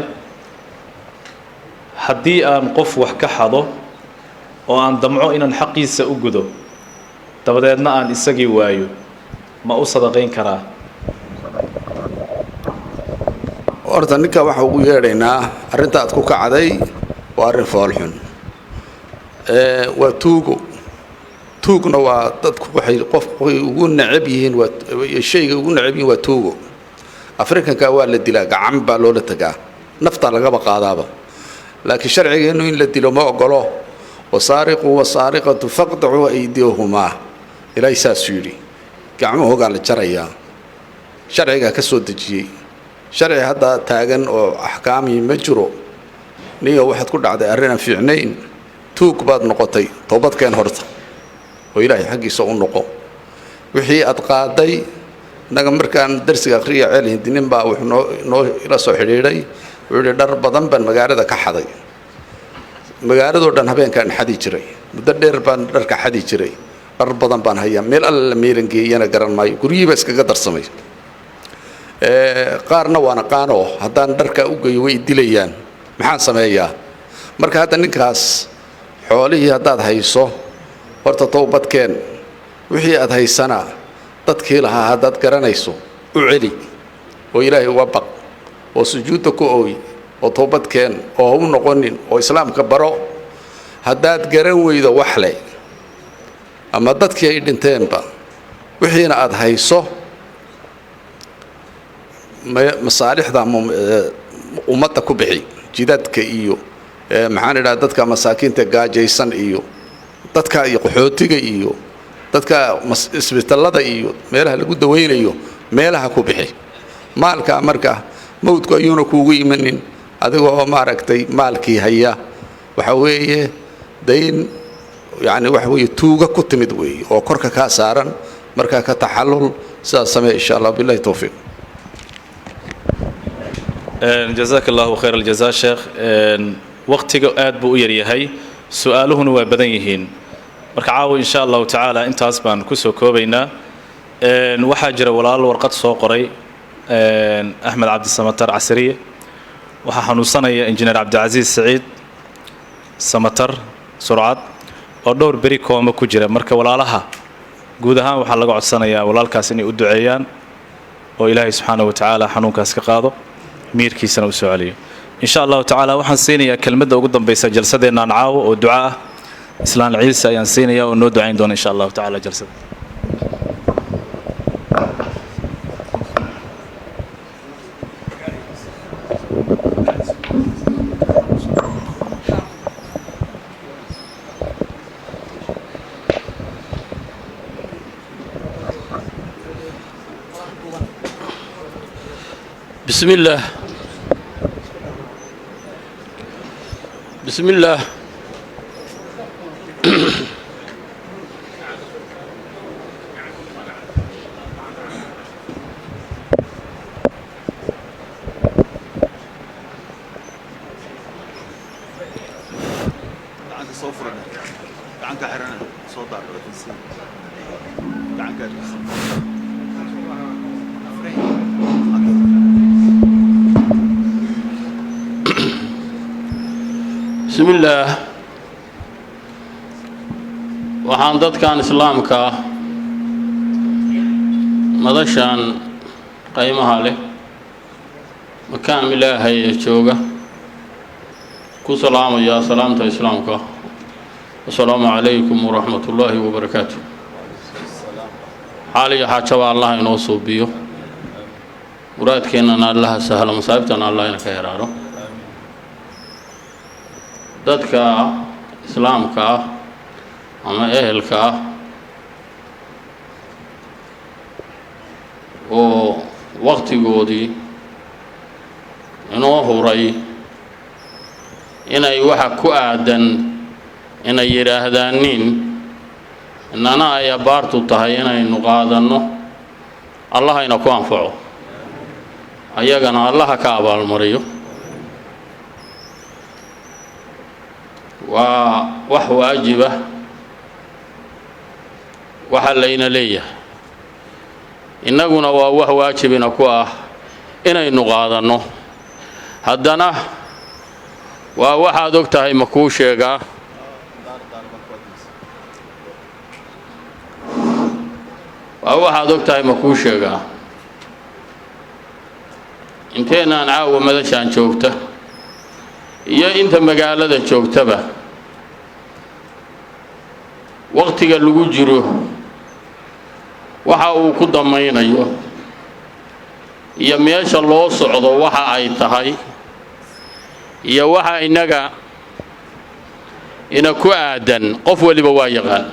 haddii aan qof wax ka xado oo aan damco inaan xaqiisa u gudo dabadeedna aan isagii waayo ma u sadaqayn karaa horta ninka waxa ugu yeedhaynaa arrinta aad ku kacday waa arrin foolxun waa tuugna waa dadku waxay qofku ugu necab yihiin waa shayga ugu necab yihiin waa tuugo afrikanka waa la dilaa gacan baa loola tagaa nafta lagaba qaadaaba laakiin sharcigeenu in la dilo ma ogolo wasaariqu wasaariqatu faqta'u aydiyahuma ilaahay saas yiri gacmahooga la jarayaa sharciga ka soo dejiyay sharci hadda taagan oo ahkaami ma jiro niyo waxaad ku dhacday arrin fiicnayn tuug baad noqotay toobadkeen horta oo ilaahay xaqiisa u noqo wixii aad qaaday naga markaan darsiga akhriya celin dinin baa wuxuu noo ila soo xiriiray wuxuu dhar badan baan magaalada ka xaday magaalada dhan habeenkan xadi jiray muddo dheer baan dharka xadi jiray dhar badan baan hayaa meel alla meelan geeyana garan maayo guriyiba iskaga darsamay qaarna waan aqaano haddaan dharka u geeyo way dilayaan maxaan sameeyaa marka hadda ninkaas xoolihii haddaad hayso horta toobadkeen wixii aad haysana dadkii lahaa haddaad garanayso u celi oo ilaahay uga baq oo sujuudda ku ooy oo toobadkeen oo ha u noqonin oo islaamka baro haddaad garan weydo wax leh ama dadkii ay dhinteenba wixiina aad hayso masaalixda ummadda ku bixi jidadka iyo maxaan idhaha dadka masaakiinta gaajaysan iyo dadka iyo qaxootiga iyo dadka isbitaalada iyo meelaha lagu daweynayo meelaha ku bixi maalka marka mawdku ayuuna kuugu imanin adigoo maaragtay maalkii haya waxa weeye dayn يعني وحوي توجا كتمد وي أو كرك كاسارا مركا كتحلل سامع إن شاء الله بالله توفيق. جزاك الله خير الجزاء شيخ. وقتك آد بويري هاي سؤاله هو بدنيهين مركعاو إن شاء الله تعالى أنت أسبان كسو كوبينا وحاجر ولا ورقة صقري أحمد عبد السمتر عسرية وحنوصنا يا إنجنير عبد العزيز سعيد سمتر سرعات oo dhowr beri kooma ku jira marka walaalaha guud ahaan waxa laga codsanayaa walaalkaas inay u duceeyaan oo Ilaahay subhanahu wa ta'ala xanuunkaas ka qaado miirkiisana u soo celiyo insha Allah ta'ala waxaan siinayaa kelmadda ugu dambaysa jalsadeena caawo oo ducaa islaan ciise ayaan siinayaa oo noo ducayn doona insha Allah ta'ala jalsada بسم الله بسم الله بسم الله waxaan dadkan islaamka madashan qaymaha leh makaan ilaahay jooga ku salaamaya salaamta islaamka assalaamu alaykum wa rahmatullahi wa barakatuh xaaliya xaajaba Allah inoo suubiyo muraadkeena Allah sahla masaabtana Allah ina ka yaraaro dadka islaamka ama ehelka oo waqtigoodii inoo huray inay waxa ku aadan inay yiraahdaanin inana ay baartu tahay inaynu qaadano Allah ina ku anfaco ayagana Allah ka abaalmariyo wax waajiba waxa layna leeyahay innaguna waa wax waajibina ku ah inaynu qaadano haddana waa waxaad og tahay ma kuu sheegaa waa waxaad og tahay ma kuu sheegaa inteenaan caawa madashaan joogta iyo inta magaalada joogtaba waqtiga lagu jiro waxa uu ku damaynayo iyo meesha loo socdo waxa ay tahay iyo waxa inaga ina ku aadan qof waliba waa yaqaan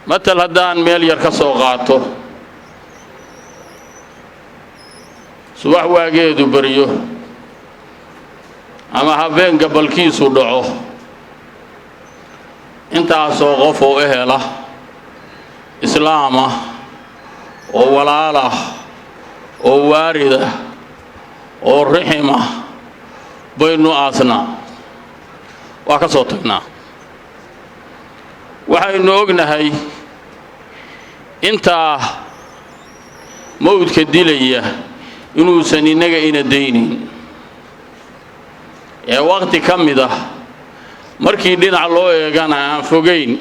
matal haddaan meel yar ka soo qaato subax waageedu bariyo ama habeen gabalkiisu dhaco intaasoo qof oo ehela islaama oo walaala oo waarida oo rixima baynu aasna waa ka soo tagnaa waxaynu ognahay intaa mawdka dilaya inuusan innaga ina daynin ee waqti ka mid ah markii dhinac loo eegana aan fogayn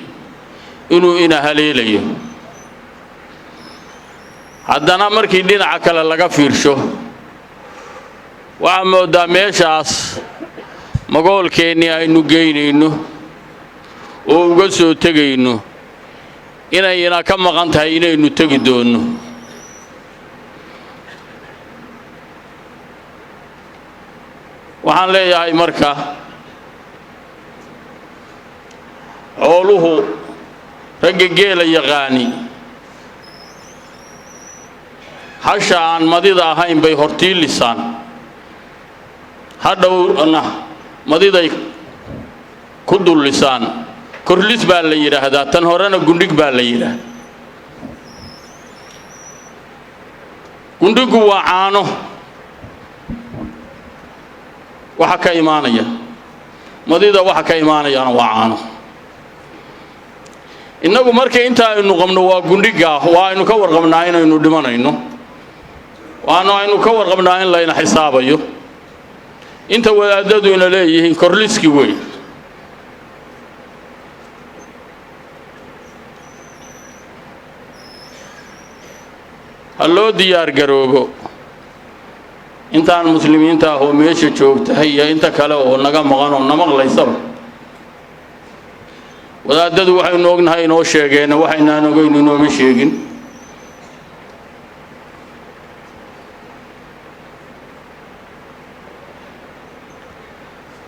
inuu ina haleelayo haddana markii dhinaca kale laga fiirsho waxaa moodaa meeshaas magoolkeennii aynu geynayno oo uga soo tegayno inayna ka maqan tahay inaynu tegi doonno waxaan leeyahay marka xooluhu ragga geela yaqaani hasha aan madida ahayn bay hortiilisaan hadhowna madiday ku dullisaan korlis baa la yidhaahdaa tan horena gundhig baa la yidhaahdaa gundhigu waa caano waxa ka imaanaya madida waxa ka imaanayana waa caano innagu markay inta aynu qabno waa gundhiga waa aynu ka warqabnaa inaynu dhimanayno aynu ka warqabnaa in layna xisaabayo inta wadaadadu ina leeyihiin korliski wey ha loo diyaar garoobo intaan muslimiinta ah oo meesha joogtahay iyo inta kale oo naga maqan oo na maqlaysaba wadaadadu waxaynu ognahay inoo sheegeen waxaynaan ogeyn inooma sheegin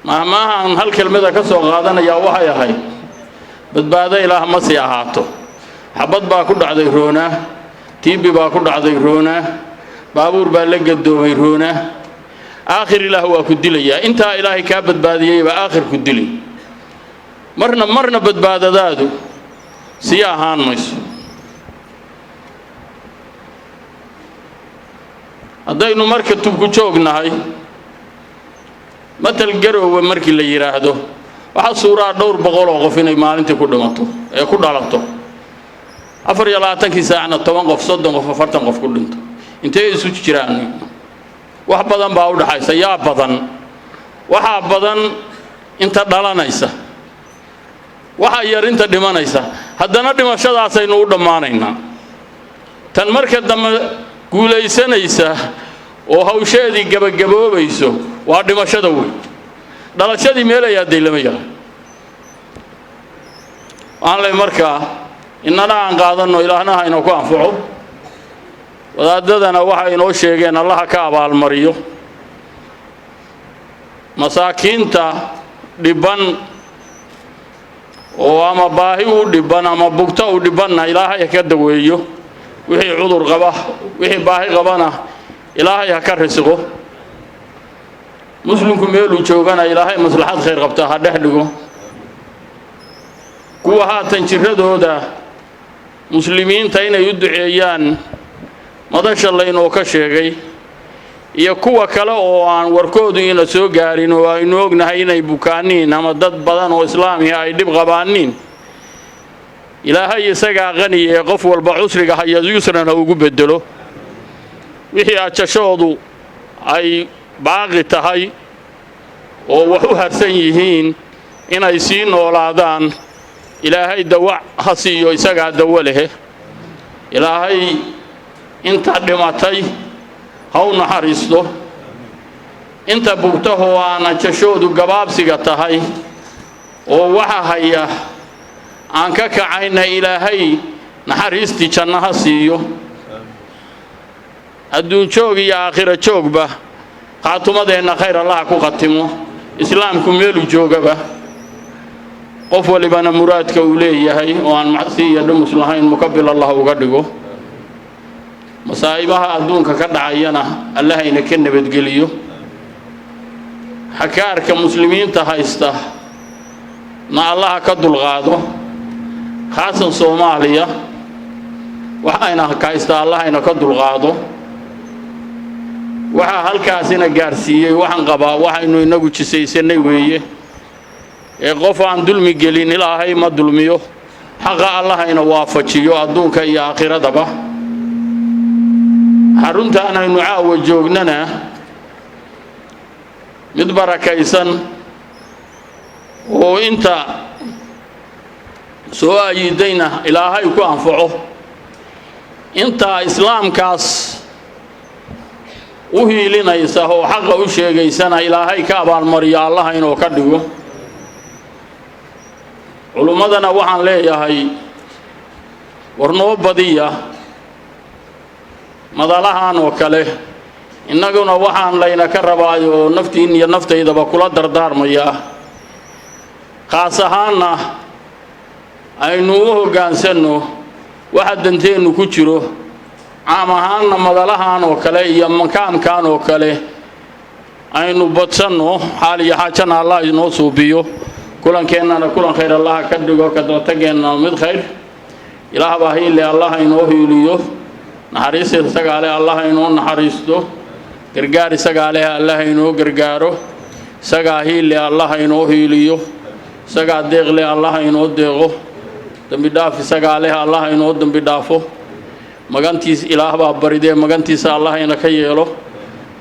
mahmaahan hal kelmada ka soo qaadanayaa waxay ahayd badbaado ilaah ma sii ahaato xabad baa ku dhacday roonaa tiibi baa ku dhacday roonaa baabuur baa la gadoomay roonaa aakhir ilaah waa ku dilayaa intaa ilaahay kaa badbaadiyey baa aakhir ku dilay marna badbaadadaadu sii ahaan mayso haddaynu marka tubku joognahay matal garoowe markii la yidhaahdo waxaa suuraa dhowr boqol oo qof inay maalintii ku dhimato ee ku dhalato 24 saacna 10 qof 30 qof 40 qof ku dhinto intee isu jiraan wax badan baa u dhaxaysa yaa badan waxa badan inta dhalanaysa waxa yar inta dhimanaysa haddana dhimashadaas aynu u dhamaanaynaa tan marka dambe guulaysanaysa oo hawsheedii gabagaboobayso waa dhimashada weyn dhalashadii meel ay aaday lama yaqaan waxaan leeyahay markaa innana aan qaadanno ilaahna ha inoo ku anfaco wadaadadana waxa inoo sheegeen allaha ka abaalmariyo masaakiinta dhiban oo ama baahi u dhiban ama bugta u dhibanna ilaahay ka daweeyo wixii cudur qaba wixii baahi qabana ilaahay ha ka risiqo muslimku meeluu joogana ilaahay maslaxad khayr qabta ha dhex dhigo kuwa haatan jiradooda muslimiinta inay u duceeyaan madasha laynoo ka sheegay iyo kuwa kale oo aan warkoodu ina soo gaarin oo aynu ognahay inay bukaaniin ama dad badan oo islaamiga ay dhib qabaaniin ilaahay isagaa qaniya ee qof walba cusriga haya yusrana ugu bedelo wixii ajashoodu ay baaqi tahay oo wax u harsan yihiin inay sii noolaadaan ilaahay dawac ha siiyo isagaa dawo leh ilaahay inta dhimatay ha u naxariisto inta bugtahoo aan ajashoodu gabaabsiga tahay oo waxa haya aan ka kacayna ilaahay naxariistii janno ha siiyo adduun joog iyo aakhira joogba qaatumadeenna khayr allah ku qatimo islaamku meelu joogaba qof walibana muraadka uu leeyahay oo aan macsi iyo dhumus lahayn mukabil allah uga dhigo masaa'ibaha adduunka ka dhacayana allahayna ka nabadgeliyo xakaarka muslimiinta haysta na allaha ka dulqaado khaasan soomaaliya waxayna haysta allahayna ka dulqaado waxa halkaasina gaarsiiyey waxaan qabaa waxaynu inagu jisaysanay weeye ee qof aan dulmi gelin ilaahay ma dulmiyo حق الله إنه وافجيو أدونك يا آخرة دبا حرنت أنا نعاود جوجننا مدبر كيسن وإنت سواء يدينا إلهي يكون أنفعه أنت إسلام كاس وهي لنا يسهو حق وشيء جيسنا إلهي كابال مريا الله إنه كدوه علماءنا وحن ليه هاي ورنو بدية مدلها وكله إننا وحن لينا كربايو نفتي إن ينفتي إذا بكل دردار مياه خاصهانا أينوه جانسنو واحد دنتين وكشرو عامهانا مدلها وكله يمكان كان وكله أينو بتسنو حالي حاجنا الله ينوسو بيو كلن كأننا كلن خير الله كدقو كدرتجنا مد خير إله باهي اللي الله ينوه يليو نحريس سجاله الله ينوه نحريسته غرغار سجاله الله ينوه غرغارو سجاهي اللي الله ينوه يليو سجا دغله الله ينوه دغو دم بداف سجاله الله ينوه دم بدافو مغانتيس إله بابريده مغانتيس الله ينكيلو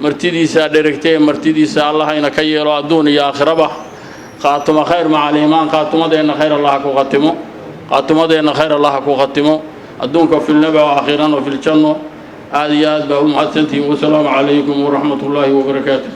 مرتديس ديركته مرتديس الله ينكيلو الدنيا آخرة خاتم خير مع الإيمان خاتم دين خير الله كوختمه خاتم دين خير الله كوختمه أدونك في النبي وأخيرا وفي الجنة آديات بهم حسنتي والسلام عليكم ورحمة الله وبركاته.